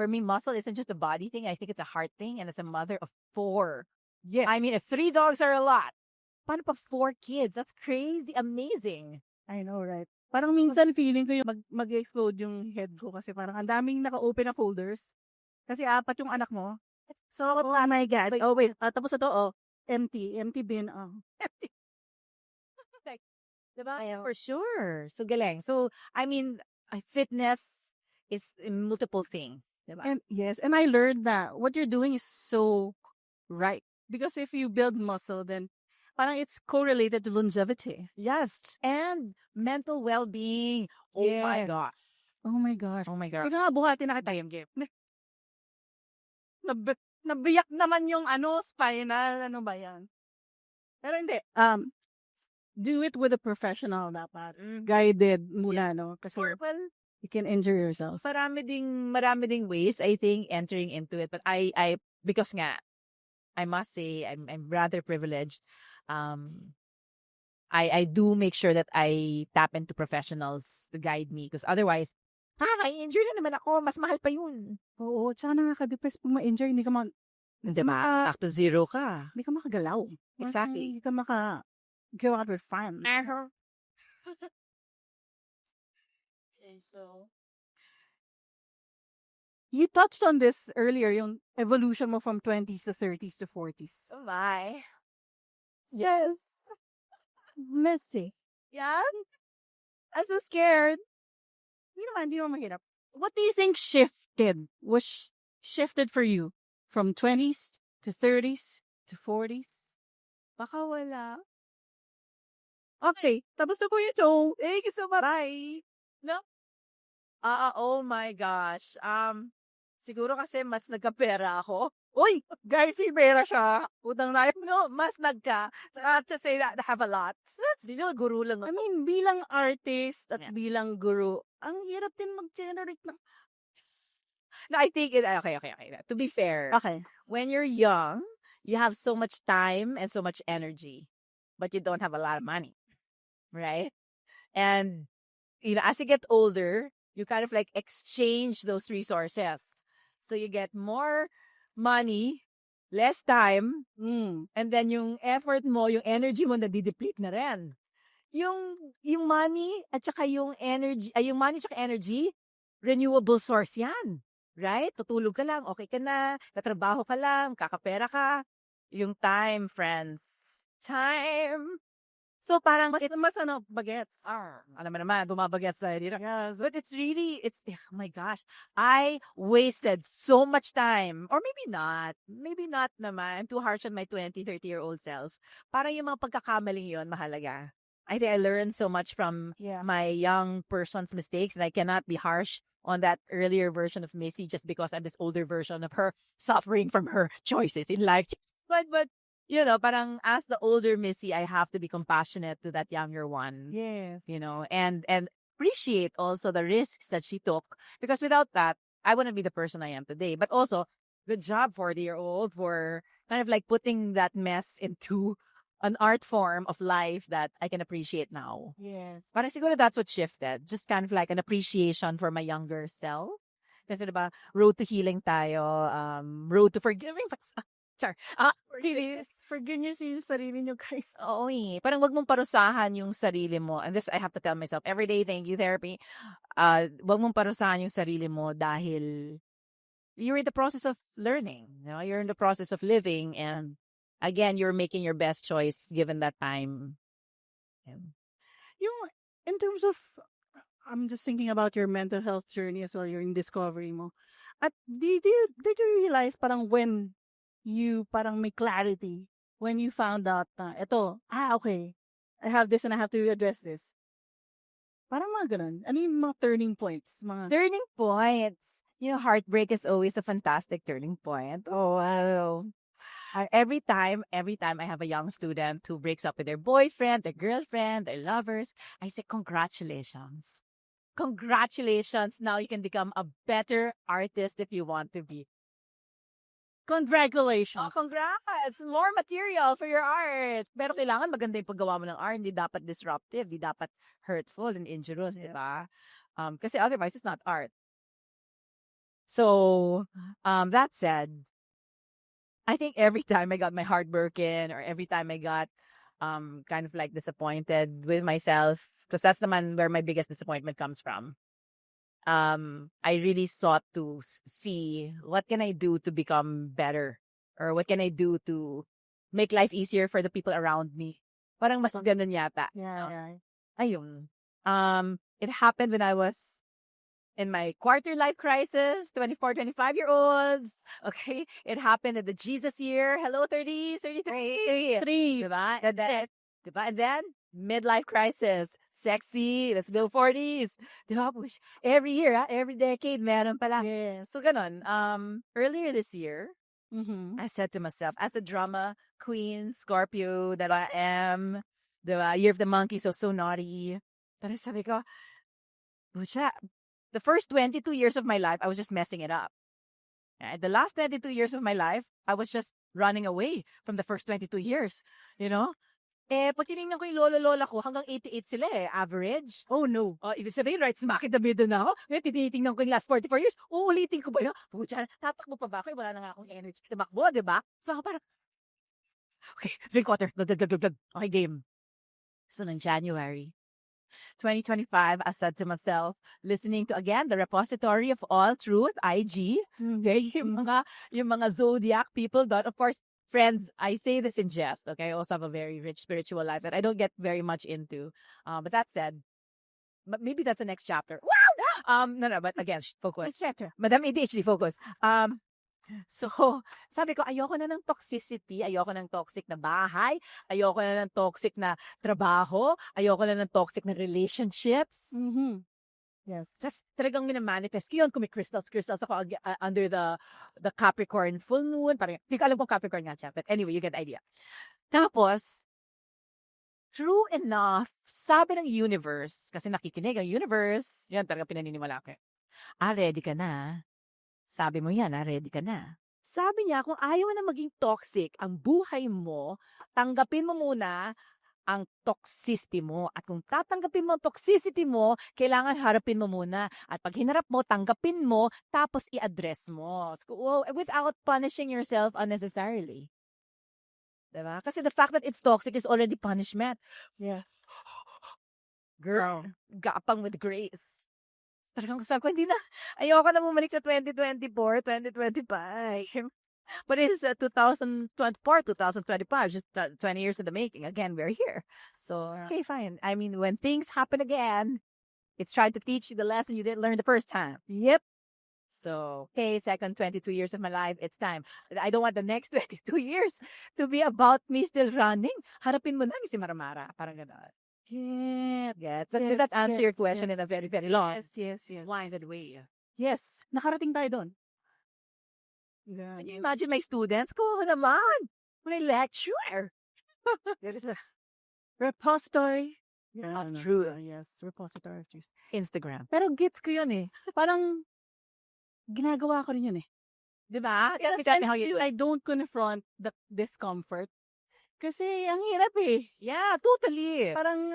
me, muscle isn't just a body thing. I think it's a heart thing. And as a mother of 4. Yeah. I mean, if 3 dogs are a lot, paano pa 4 kids? That's crazy. Amazing. I know, right? Parang minsan feeling ko yung mag-explode yung head ko kasi parang ang daming naka-open na folders. Kasi 4 yung anak mo. So, oh my God. Oh, wait. Tapos ito, empty. Empty bin. Empty. Diba? For sure. So, galing. So, I mean, fitness is multiple things. Diba? And yes, and I learned that what you're doing is so right. Because if you build muscle, then parang it's correlated to longevity. Yes. And mental well-being. Oh my gosh. Oh my gosh. Oh my gosh. Ikaw nga, buhatin na kita yung game. Nabiyak naman yung spinal. Ano ba yan? Pero hindi. Do it with a professional dapat. Guided muna, no? Kasi you can injure yourself. Marami ding ways, I think, entering into it. But I because nga, I must say, I'm rather privileged. I do make sure that I tap into professionals to guide me because otherwise, ma-injure na naman ako. Mas mahal pa yun. Oo, tsaka nakaka-depress pag ma-injure. Hindi ka back to zero ka. Hindi ka makagalaw. Exactly. Hindi ka go out with friends. Okay, so you touched on this earlier, yung evolution mo from 20s to 30s to 40s. Oh my. Yes. Messy. Yeah? I'm so scared. Hindi naman mahirap. What do you think shifted? Was shifted for you from 20s to 30s to 40s? Baka wala. Okay, tapos na po yung show. Thank you so much. Bye. No? Oh my gosh. Siguro kasi mas nagkapera ako. Uy, guys, si Vera siya. Utang na. No, mas nagka. Not to say that I have a lot. Bilang guru lang. I mean, bilang artist at bilang guru, ang hirap din mag-generate ng... No, I think okay. To be fair, when you're young, you have so much time and so much energy, but you don't have a lot of money, right? And as you get older, you kind of like exchange those resources. So you get more money, less time, and then yung effort mo, yung energy mo nadideplete na rin. Yung money at saka yung energy, yung money at saka energy, renewable source yan. Right? Tutulog ka lang, okay ka na, tatrabaho ka lang, kakapera ka. Yung time, friends. Time. So parang mas bagets. Alam mo naman, bumabagets tayo dito. Yes. But it's oh my gosh, I wasted so much time. Or maybe not. Maybe not naman. I'm too harsh on my 20, 30-year-old self. Parang yung mga pagkakamaling yun, mahalaga. I think I learned so much from my young person's mistakes, and I cannot be harsh on that earlier version of Missy just because I'm this older version of her suffering from her choices in life. But parang as the older Missy, I have to be compassionate to that younger one. Yes. And appreciate also the risks that she took, because without that, I wouldn't be the person I am today. But also, good job, 40-year-old, for kind of like putting that mess into an art form of life that I can appreciate now. Yes. Parang siguro that's what shifted. Just kind of like an appreciation for my younger self. Kasi diba, road to healing tayo, road to forgiving. Char. Please, forgive niyo yung sarili niyo, guys. Oo parang wag mong parusahan yung sarili mo. And this, I have to tell myself every day, thank you, therapy. Wag mong parusahan yung sarili mo dahil you're in the process of learning. You're in the process of living. And again, you're making your best choice given that time. Yung, in terms of, I'm just thinking about your mental health journey as well, yung discovery mo. At did you realize parang when you parang may clarity, when you found out na, okay, I have this and I have to address this. Parang mga ganun. Ano yung mga turning points? Turning points. Heartbreak is always a fantastic turning point. Oh, wow. Every time I have a young student who breaks up with their boyfriend, their girlfriend, their lovers, I say, congratulations. Congratulations. Now you can become a better artist if you want to be. Congratulations. Oh, congrats! More material for your art. Pero kailangan maganda yung paggawa mo ng art. Hindi dapat disruptive. Hindi dapat hurtful and injurious, Yes. diba? Kasi otherwise, it's not art. So, that said, I think every time I got my heart broken or every time I got kind of like disappointed with myself, because that's where my biggest disappointment comes from. I really sought to see what can I do to become better or what can I do to make life easier for the people around me. Parang mas ganun yata. Yeah. Ayun. It happened when I was in my quarter life crisis, 24, 25-year-olds. Okay? It happened in the Jesus year. Hello, 30s, 33. Diba? And then, midlife crisis. Sexy. Let's go 40s. Diba? Every year, every decade, meron pala. Yes. So, ganun. Earlier this year, Mm-hmm. I said to myself, as a drama queen, Scorpio that I am, the year of the monkey, so naughty. Pero sabi ko, pucha, the first 22 years of my life, I was just messing it up. Right? The last 22 years of my life, I was just running away from the first 22 years. Pag tinignan ko yung lola ko, hanggang 88 sila average. Oh, no. Ibig sabihin, right smack in the middle na ako. Tinitingnan ko yung last 44 years, uulitin ko ba yun? Pucha, tatakbo pa ba ako? Wala na nga akong energy. Tumakbo, di ba? So ako parang, okay, drink water. Okay, game. So, noong January 2025, I said to myself, listening to, again, the repository of all truth, IG, okay, yung mga zodiac people, of course, friends, I say this in jest, okay? I also have a very rich spiritual life that I don't get very much into. But that said, maybe that's the next chapter. Wow! No, but again, focus. Madam ADHD, focus. So, sabi ko, ayoko na ng toxicity, ayoko ng toxic na bahay, ayoko na ng toxic na trabaho, ayoko na ng toxic na relationships. Mm-hmm. Yes. Tapos talagang minamanifest ko yun. Kung may crystals ako under the Capricorn full moon. Parang, hindi ko alam kung Capricorn nga siya. But anyway, you get the idea. Tapos, true enough, sabi ng universe, kasi nakikinig ang universe, yan talaga pinaniniwala ko. Ready ka na. Sabi mo yan, ready ka na. Sabi niya, kung ayaw na maging toxic ang buhay mo, tanggapin mo muna ang toxicity mo. At kung tatanggapin mo ang toxicity mo, kailangan harapin mo muna. At pag hinarap mo, tanggapin mo, tapos i-address mo. So, without punishing yourself unnecessarily. Diba? Kasi the fact that it's toxic is already punishment. Yes. Girl, gapang with grace. Talagang sabi ko, hindi na. Ayoko na bumalik sa 2024, 2025. But it's 2024, 2025, just 20 years in the making. Again, we're here. So, okay, fine. I mean, when things happen again, it's trying to teach you the lesson you didn't learn the first time. Yep. So, okay, second 22 years of my life, it's time. I don't want the next 22 years to be about me still running. Harapin mo na si Maramara. Parang gano'n. Yes. Let's answer your question in a very, very long. Yes. Winded way. Yes. Nakarating tayo doon. Yeah. Can you imagine my students? Ko naman. My lecturer. There is a repository of truth. Yes, repository of truth. Instagram. Pero gets ko yun Parang ginagawa ko rin yun Diba? Tell me how you do. I don't confront the discomfort. Kasi ang hirap Yeah, totally. Parang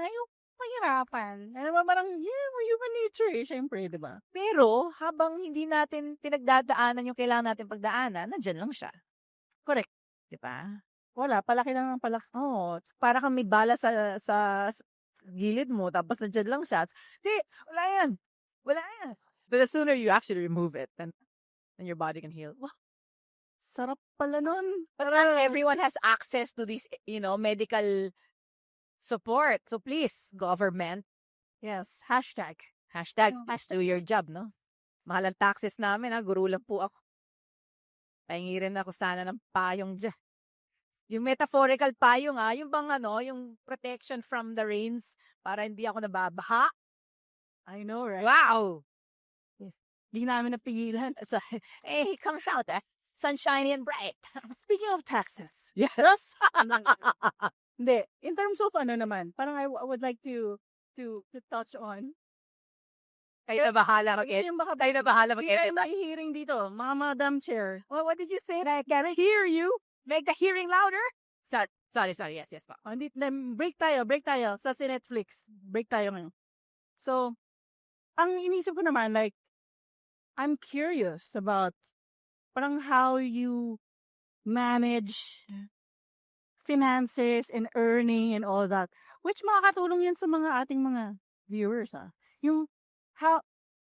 mahirapan. Ano ba, parang, human nature eh, syempre, di ba? Pero, habang hindi natin pinagdadaanan yung kailangan natin pagdaanan, nandyan lang siya. Correct. Di ba? Wala, palaki lang ng palaki. Oo, para kang may bala sa gilid mo, tapos nandyan lang siya. Di, wala yan. Wala yan. But the sooner you actually remove it, then your body can heal. Wow. Sarap pala nun. But not everyone has access to this, medical support. So please, government, Yes, hashtag. please do your job, no? Mahal ang taxes namin, ha? Guru lang po ako. Pahingi rin ako sana ng payong dyan. Yung metaphorical payong, yung bang yung protection from the rains para hindi ako nababaha. I know, right? Wow! Yes. Di namin napigilan. So, hey, comes out, sunshiny and bright. Speaking of taxes. Yes! Hindi. In terms of naman, parang I would like to touch on. Kayo na bahala mag-edit. Kayo na bahala mag-edit. May hearing dito, mga Madam Chair. Well, what did you say? I can't hear you. Make the hearing louder. Sorry. Yes, pa. Hindi, break tayo sa Netflix. Break tayo ngayon. So, ang inisip ko naman, like, I'm curious about parang how you manage finances and earning and all that. Which makakatulong yan sa mga ating mga viewers, Yung, how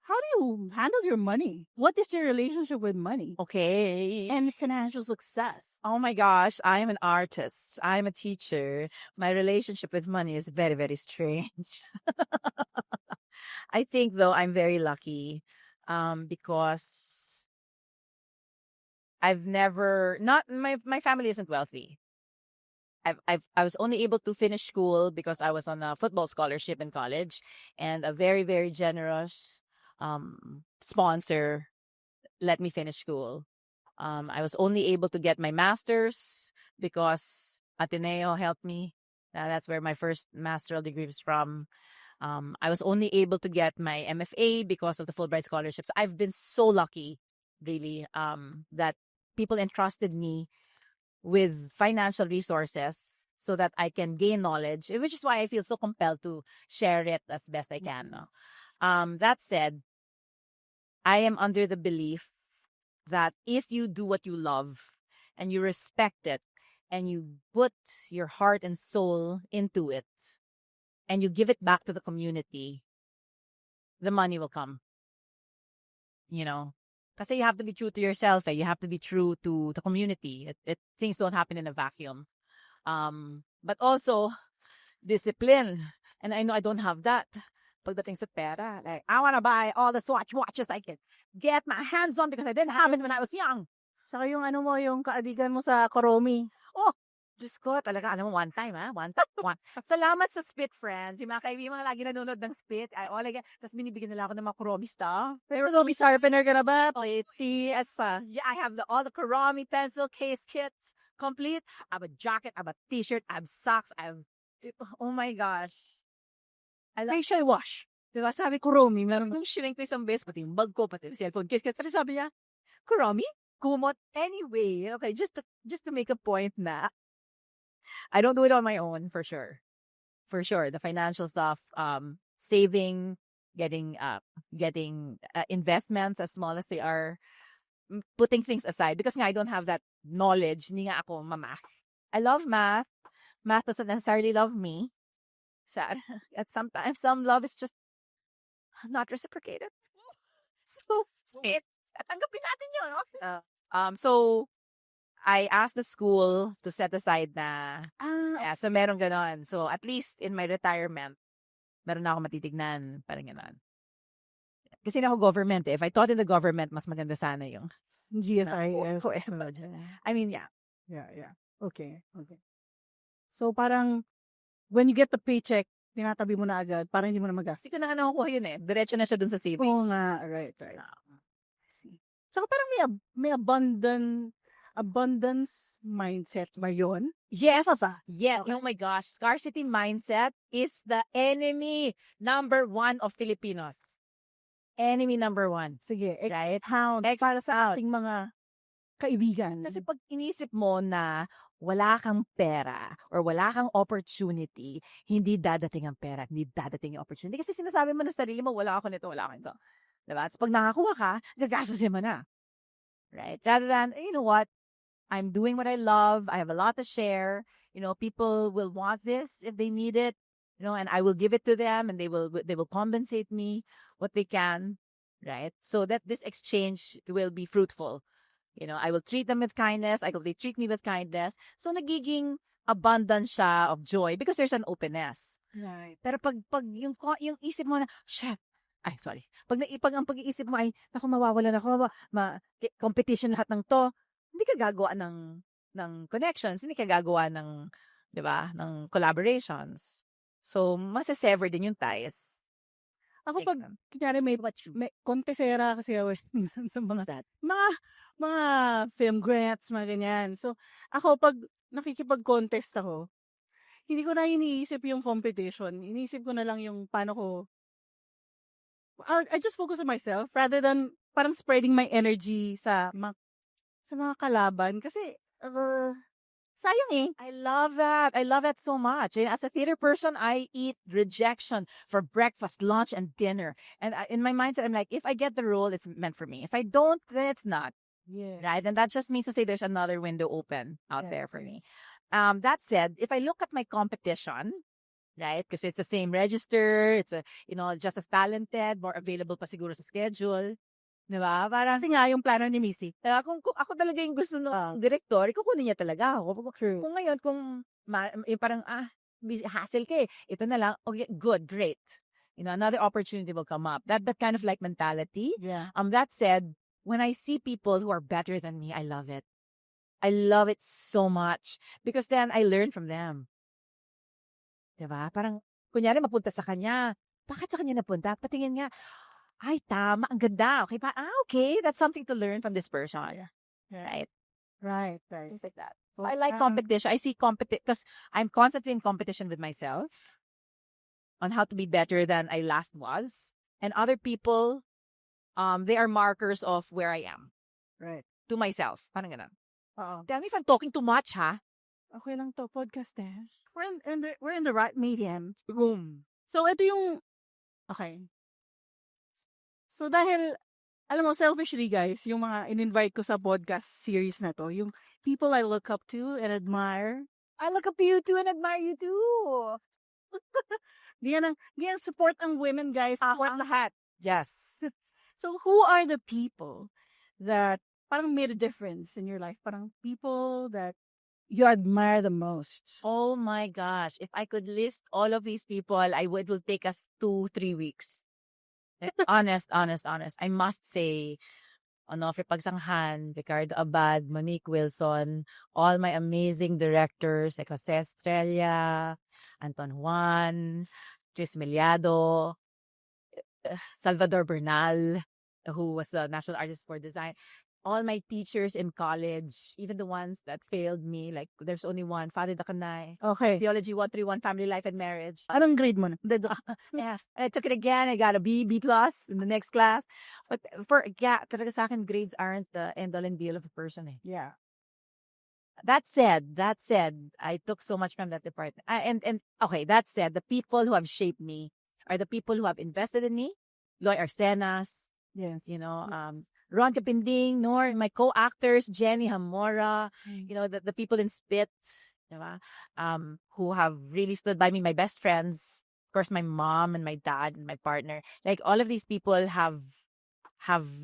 do you handle your money? What is your relationship with money? Okay. And financial success? Oh my gosh, I am an artist. I'm a teacher. My relationship with money is very, very strange. I think though I'm very lucky because I've never my family isn't wealthy. I was only able to finish school because I was on a football scholarship in college, and a very, very generous sponsor let me finish school. I was only able to get my master's because Ateneo helped me. That's where my first master's degree was from. I was only able to get my MFA because of the Fulbright scholarships. I've been so lucky, really, that people entrusted me with financial resources so that I can gain knowledge, which is why I feel so compelled to share it as best I can. No? That said, I am under the belief that if you do what you love and you respect it and you put your heart and soul into it and you give it back to the community, the money will come. Kasi you have to be true to yourself. You have to be true to the community. Things don't happen in a vacuum. But also, discipline. And I know I don't have that. Pagdating sa pera, like, I want to buy all the Swatch watches I can get my hands on because I didn't have it when I was young. Saka yung yung kaadigan mo sa Kuromi. Oh, Diyos ko, talaga, alam mo, one time. Salamat sa Spit Friends. Yung mga kaibigan mga lagi nanonood ng Spit. Tapos binibigyan nila ako ng mga Kuromi stuff. Pero Kuromi sharpener ka na ba? TS Yeah, I have all the Kuromi pencil case kits complete. I have a jacket, I have a t-shirt, I have socks, oh my gosh. Facial wash. Diba, sabi Kuromi, meron nung shrink na isang beses, pati yung bag ko, pati yung cellphone case. Kasi sabi niya, Kuromi? Kumot? Anyway, okay, just to make a point na I don't do it on my own, for sure. For sure. The financial stuff, saving, getting investments as small as they are, putting things aside. Because I don't have that knowledge, hindi nga ako mamath. I love math. Math doesn't necessarily love me. Sad. At sometimes, some love is just not reciprocated. So, tanggapin natin yun, no? So, I asked the school to set aside na, so meron ganon. So, at least in my retirement, meron na ako matitignan, parang ganon. Kasi na ako government, If I taught in the government, mas maganda sana yung GSIS. I mean, yeah. Yeah. Okay. So, parang, when you get the paycheck, tinatabi mo na agad, para hindi mo na magastos. Hindi ko na nga nakukuha yun Diretso na siya dun sa savings. Oo nga, right. See. So, parang may abundance mindset ba yun? Yes. Yeah. Okay. Oh my gosh. Scarcity mindset is the enemy number 1 of Filipinos. Enemy number 1. Sige. Right? Para sa ating mga kaibigan. Kasi pag inisip mo na wala kang pera or wala kang opportunity, hindi dadating ang pera, hindi dadating yung opportunity. Kasi sinasabi mo na sarili mo, wala ako nito, wala ako nito. Diba? Tapos pag nakakuha ka, gagastusin mo na. Right? Rather than, you know what, I'm doing what I love, I have a lot to share, people will want this if they need it, and I will give it to them and they will compensate me what they can, right? So that this exchange will be fruitful. I will treat them with kindness. They treat me with kindness. So, nagiging abundance siya of joy because there's an openness. Right. Pero pag yung isip mo na, shit, ay, sorry. Pag ang pag-iisip mo ay, ako, mawawalan ako, competition lahat ng to, hindi ka gagawa ng connections, hindi ka gagawa ng, di ba, ng collaborations. So, masasever din yung ties. Ako pag, kunyari may kontesera kasi ako minsan sa mga film grants, mga ganyan. So, ako pag nakikipag-contest ako, hindi ko na iniisip yung competition. Iniisip ko na lang yung paano ko, I just focus on myself rather than parang spreading my energy sa mga kalaban. Kasi, sayang eh. I love that. I love that so much. And as a theater person, I eat rejection for breakfast, lunch, and dinner. And in my mindset, I'm like, if I get the role, it's meant for me. If I don't, then it's not. Yeah. Right? And that just means to say there's another window open out there for me. That said, if I look at my competition, right? Because it's the same register, it's just as talented, more available pa siguro sa schedule. Diba? Parang, Kasi nga yung plano ni Missy. kung ako talaga yung gusto ng director, kukunin niya talaga ako. True. Kung ngayon, yung parang, hassle ka eh. Ito na lang, okay, good, great. Another opportunity will come up. That kind of like mentality. Yeah. That said, when I see people who are better than me, I love it. I love it so much. Because then I learn from them. Diba? Parang, kunyari, mapunta sa kanya. Bakit sa kanya napunta? Patingin nga, ay, tama, ang ganda. Okay pa? Okay, that's something to learn from this person. Right? Right. Things like that. So I like competition. I see competition because I'm constantly in competition with myself on how to be better than I last was. And other people, they are markers of where I am. Right. To myself. Parang ganun. Oo. Tell me if I'm talking too much, ha? Okay lang to, podcast eh. We're in the right medium. Boom. So, ito yung, okay. So, dahil, alam mo, selfishly guys, yung mga in-invite ko sa podcast series na to, yung people I look up to and admire. I look up to you too and admire you too. Diyan support ang women guys. Support lahat. Yes. So, who are the people that parang made a difference in your life? Parang people that you admire the most. Oh my gosh. If I could list all of these people, it will take us 2-3 weeks. Honest. I must say, Onofre Pagsanghan, Ricardo Abad, Monique Wilson, all my amazing directors like Jose Estrella, Anton Juan, Tris Miliado, Salvador Bernal, who was the National Artist for Design. All my teachers in college, even the ones that failed me, like there's only one, Father Dakanay. Okay. Theology 131, Family Life and Marriage. Anong grade mo na? Yes. And I took it again. I got a B plus in the next class. But talaga sa akin, grades aren't the end all and deal of a person eh. Yeah. That said, I took so much from that department. And okay, that said, the people who have shaped me are the people who have invested in me. Loy Arsenas. Yes. Ron Capinding, nor my co-actors, Jenny Hamora, the people in Spit, diba? Who have really stood by me, my best friends, of course, my mom and my dad and my partner. Like all of these people have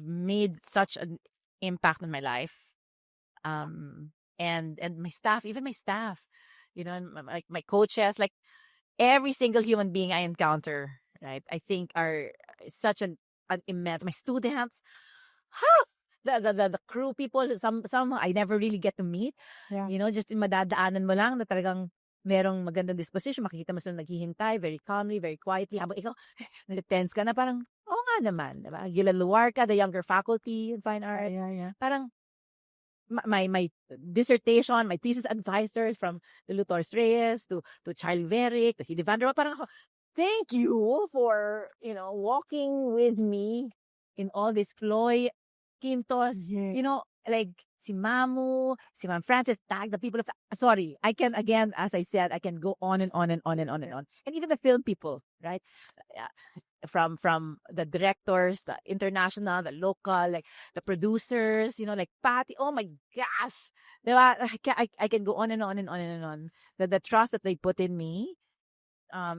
made such an impact on my life. And my staff, even my staff, and my coaches, like every single human being I encounter, right, I think are such an immense, my students, the crew people, some I never really get to meet. Yeah. Just madadaanan mo lang na talagang merong magandang disposition, makikita mo sila naghihintay, very calmly, very quietly, habang ikaw, nag-tense ka na, parang, nga naman, diba? Gila Luarca, the younger faculty in fine art, Yeah. parang, my dissertation, my thesis advisors from Lulu Torres Reyes to Charlie Verick, to Hidi Vanderwall, parang ako, thank you for, walking with me in all this Floy Quintos, Yeah. Like si Mamu, si Ma'am Frances, tag the people of sorry, I can again, as I said, I can go on and on and on and on and on. And even the film people, right? Yeah. From the directors, the international, the local, like the producers, like Patty. Oh my gosh. Diba? I can go on and on and on and on. The trust that they put in me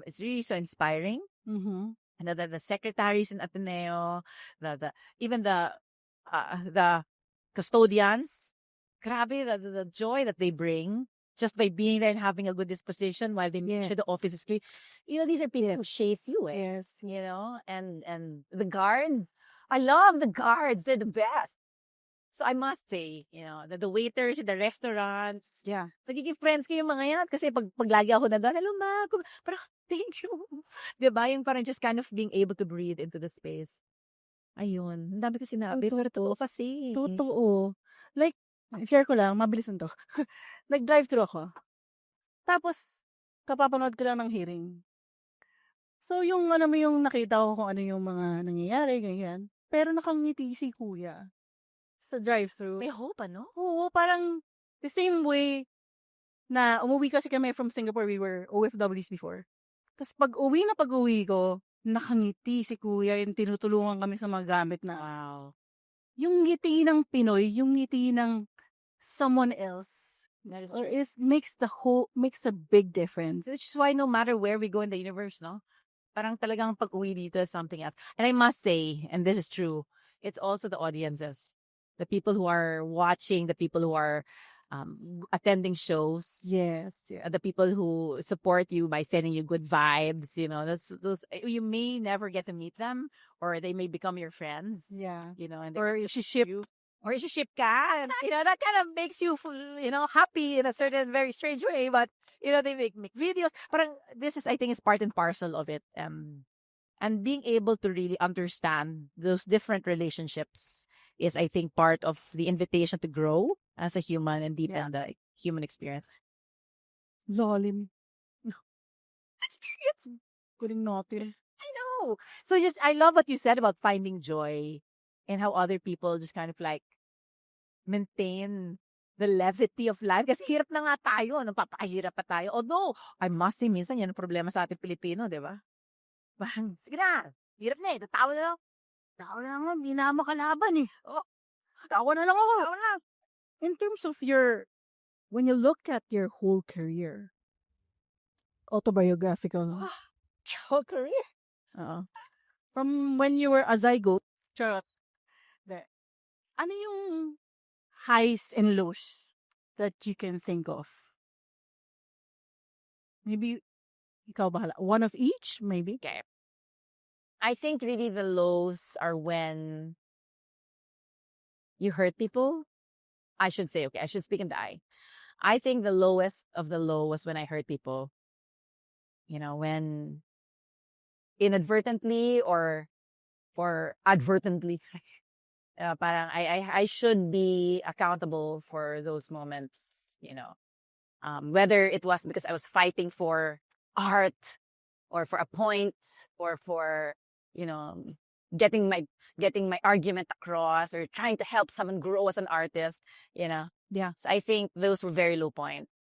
is really so inspiring. Mm-hmm. And the secretaries in Ateneo, the even the custodians, grabe the joy that they bring just by being there and having a good disposition while they make sure the office is clean. These are people who chase you, Yes. and the guards. I love the guards. They're the best. So I must say, the waiters in the restaurants, Yeah. nagiging friends ko yung mga yan kasi pag lagi ako na doon, hello ma, parang thank you. Diba? Yung parang just kind of being able to breathe into the space. Ayun. Ang dami ko sinabi. Pero totoo kasi. Totoo. Like, share ko lang, mabilis na to. Nag-drive-thru ako. Tapos, kapapanood ko lang ng hearing. So, yung nakita ko kung ano yung mga nangyayari, ganyan. Pero nakangiti si kuya sa drive-thru. May hope, ano? Oo, parang the same way na umuwi kasi kami from Singapore, we were OFWs before. Tapos pag-uwi ko, nakangiti si kuya, yung tinutulungan kami sa mga gamit na, Wow. yung ngiti ng Pinoy, yung ngiti ng someone else, makes a big difference. Which is why no matter where we go in the universe, no? Parang talagang pag-uwi dito is something else. And I must say, and this is true, it's also the audiences. The people who are watching, the people who are attending shows. Yes. The people who support you by sending you good vibes, those you may never get to meet them, or they may become your friends. Yeah. And Or they you ship you. Or you ship ka. And, that kind of makes you, happy in a certain very strange way. But, they make videos. Parang this is, I think, is part and parcel of it. And being able to really understand those different relationships is, I think, part of the invitation to grow as a human and deepen the human experience. Lalim. Experience. Couldn't notice. I know. So I love what you said about finding joy and how other people just kind of like maintain the levity of life. Kasi hirap na nga tayo. Napapahirap pa tayo. Although, I must say, minsan yan ang problema sa ating Pilipino, di ba? Parang, sige na. Hirap na eh. Tatawa na lang. Tawa na lang, hindi na makalaban eh. Oh, tawa na lang ako. Tawa na lang. In terms of when you look at your whole career, autobiographical. Whole career? From when you were a zygote, charot, ano yung highs and lows that you can think of? Maybe, ikaw bahala. One of each, maybe? Okay. I think really the lows are when you hurt people. I should say, okay, I should speak in the I. I think the lowest of the low was when I hurt people. When inadvertently or advertently, parang I should be accountable for those moments, whether it was because I was fighting for art or for a point or for, getting my argument across or trying to help someone grow as an artist, Yeah. So I think those were very low points.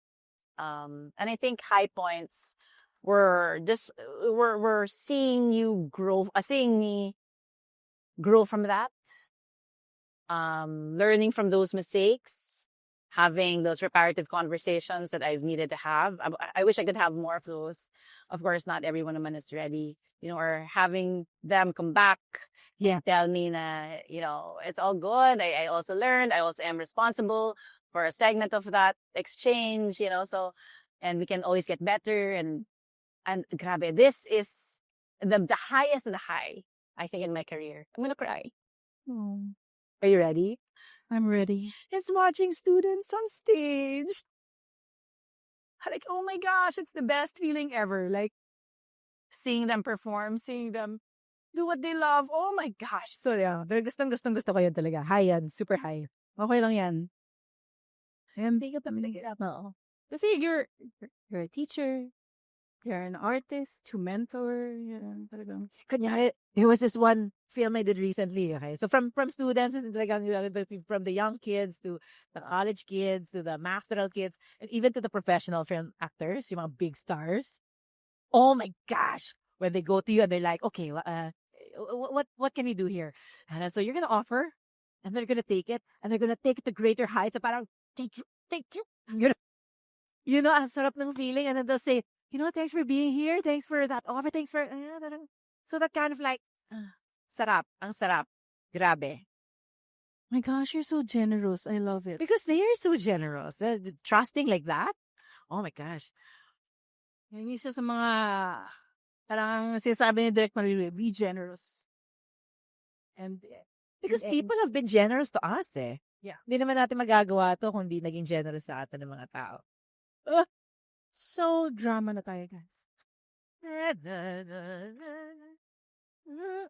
And I think high points were just, were seeing you grow, seeing me grow from that, learning from those mistakes, having those reparative conversations that I've needed to have. I wish I could have more of those. Of course, not everyone is ready, or having them come back and tell me that, it's all good. I also learned. I also am responsible for a segment of that exchange, so, and we can always get better. And grabe, this is the highest of the high, I think, in my career. I'm gonna cry. Are you ready? I'm ready. It's watching students on stage. Like, oh my gosh, it's the best feeling ever. Like, seeing them perform, seeing them do what they love. Oh my gosh. So, yeah, gusto ko yun talaga. High yan, super high. Okay lang yan. Hindi ka pa pinagirap. Kasi you're a teacher, You're an artist to mentor. Yeah, talagang. Kunyari, there was this one film I did recently, okay? So from students, from the young kids to the college kids to the masteral kids, and even to the professional film actors, yung mga big stars. Oh my gosh! When they go to you and they're like, okay, what can we do here? And so you're gonna offer, and they're gonna take it, and they're gonna take it to greater heights. So parang, thank you, thank you. Ang sarap ng feeling, and then they'll say, thanks for being here, thanks for that offer, thanks for, so that kind of like, sarap, ang sarap, grabe. My gosh, you're so generous. I love it. Because they are so generous, trusting like that. Oh my gosh. Yan yung isa sa mga parang sinasabi ni Direk Marilo, be generous. And because people have been generous to us eh. Yeah. Hindi naman natin magagawa to kung di naging generous sa atin ng mga tao. So drama na tayo, guys.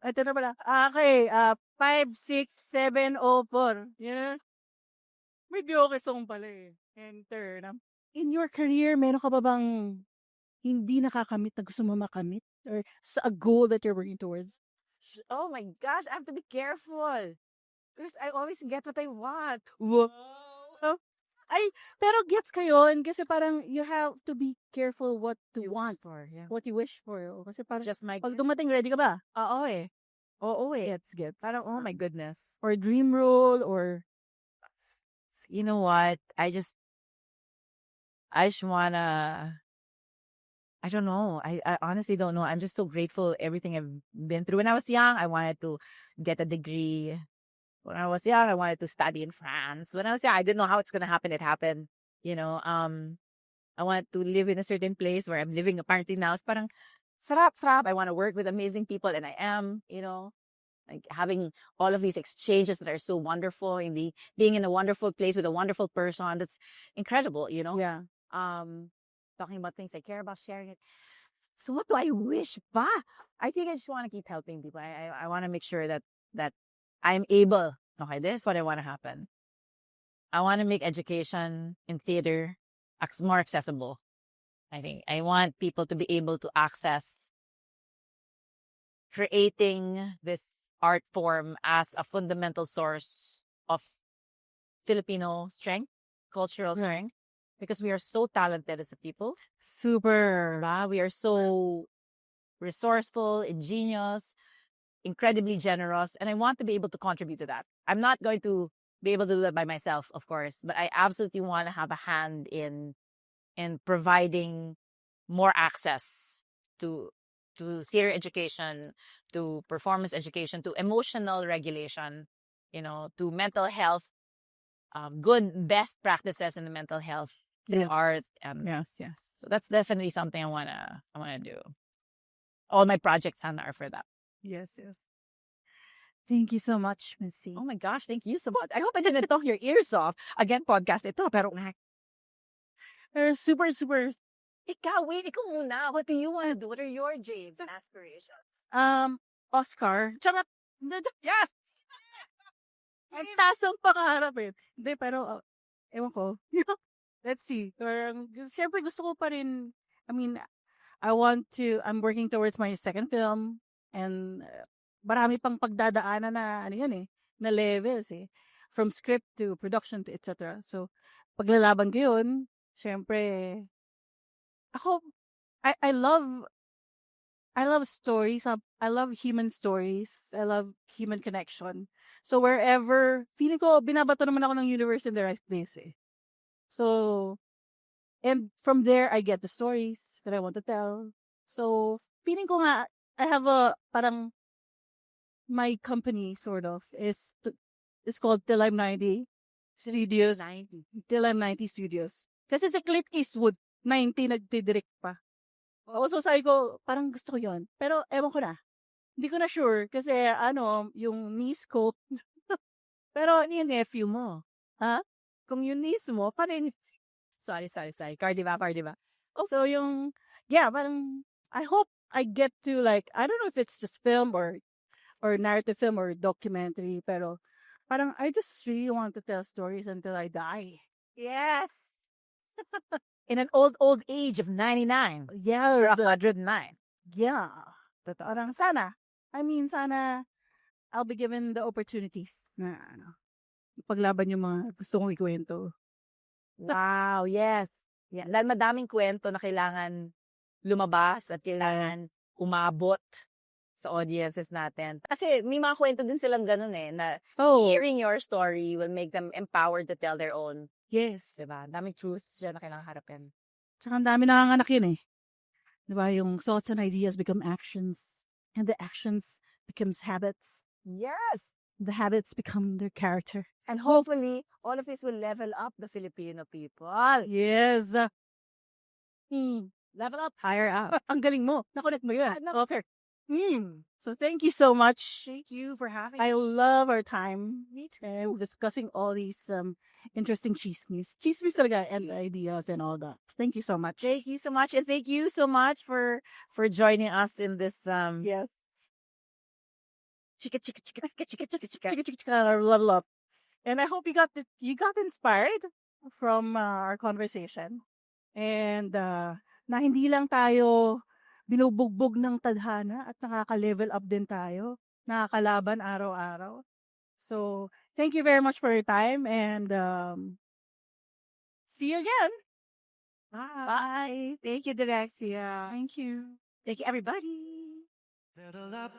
Ito na pala. Okay, 56704. Yeah. May okay song pala eh. Enter. In your career, meron ka ba bang hindi nakakamit na gusto mo makamit? Or sa a goal that you're working towards? Oh my gosh, I have to be careful. Because I always get what I want. Wow. Pero gets ka yun kasi parang you have to be careful what to want. For, yeah. What you wish for. Kasi parang, Just my... pag dumating, ready ka ba? Oo eh. Oo eh. Gets. Parang, oh my goodness. Or dream role, or... You know what? I just wanna... I don't know. I honestly don't know. I'm just so grateful everything I've been through. When I was young, I wanted to get a degree. When I was young, I wanted to study in France. When I was young, I didn't know how it's going to happen. It happened. I wanted to live in a certain place where I'm living apparently now. It's parang sarap. I want to work with amazing people, and I am, like having all of these exchanges that are so wonderful, and being in a wonderful place with a wonderful person. That's incredible, Yeah. Talking about things I care about, sharing it. So what do I wish pa? I think I just want to keep helping people. I want to make sure that I'm able. Okay, this is what I want to happen. I want to make education in theater more accessible. I think I want people to be able to access creating this art form as a fundamental source of Filipino strength, cultural strength, because we are so talented as a people. Super. We are so resourceful, ingenious, incredibly generous, and I want to be able to contribute to that. I'm not going to be able to do that by myself, of course, but I absolutely want to have a hand in providing more access to theater education, to performance education, to emotional regulation, to mental health, best practices in the mental health, arts. Yes. So that's definitely something I wanna do. All my projects are for that. Yes. Thank you so much, Missy. Oh my gosh, thank you so much. I hope I didn't talk your ears off. Again, podcast ito, pero They're super. ikaw muna. What do you want to do? What are your dreams and aspirations? Oscar. Charot. Yes! Ang taas ang pangarap eh. Hindi, pero, ewan ko. Let's see. Siyempre gusto ko pa rin, I'm working towards my second film, and marami pang pagdadaanan na, na levels eh. From script to production to etc. So, paglalaban ko yun, siyempre, I love stories. I love human stories. I love human connection. So wherever, feeling ko, binabato naman ako ng universe in the right place eh. So, and from there, I get the stories that I want to tell. So, feeling ko nga, I have my company sort of is called Till I'm 90 Studios. 90. Till I'm 90 Studios. Kasi si Clint Eastwood, 90 nagdidirect pa. So sabi ko, parang gusto ko yun. Pero ewan ko na. Hindi ko na sure kasi yung niece ko. Pero yung nephew mo. Ha? Kung yung niece mo, parang... Sorry. Cardi ba? So parang, I hope I get to I don't know if it's just film or narrative film or documentary, pero parang I just really want to tell stories until I die. Yes! in an old age of 99 or Yeah. 109. Yeah. Totoo. Parang sana. I mean, sana I'll be given the opportunities na paglaban yung mga gusto kong ikwento. Wow, yes. Yeah. Dahil madaming kwento na kailangan lumabas at kailangan umabot sa audiences natin. Kasi may mga kwento din silang ganun na Oh, hearing your story will make them empowered to tell their own. yes. Diba? Daming truths dyan na kailangan harapin. Tsaka ang dami nanganganak yun eh. Diba? Yung thoughts and ideas become actions. And the actions becomes habits. Yes! The habits become their character. And hopefully, all of this will level up the Filipino people. Yes. Level up. Higher up. Ang galing mo. Nakulit mo yun. No. Okay. So thank you so much. Thank you for having me. I love our time. Me too. Discussing all these interesting chismis. Chismis talaga and ideas and all that. Thank you so much. Thank you so much. And thank you so much for joining us in this Yes. chika chika chika chika chika chika chika. Chika chika chika level up. And I hope you got inspired from our conversation. And na hindi lang tayo binubugbog ng tadhana at nakaka-level up din tayo. Nakakalaban araw-araw. So, thank you very much for your time and see you again. Bye. Thank you, Direxia. Thank you. Thank you, everybody. Little up,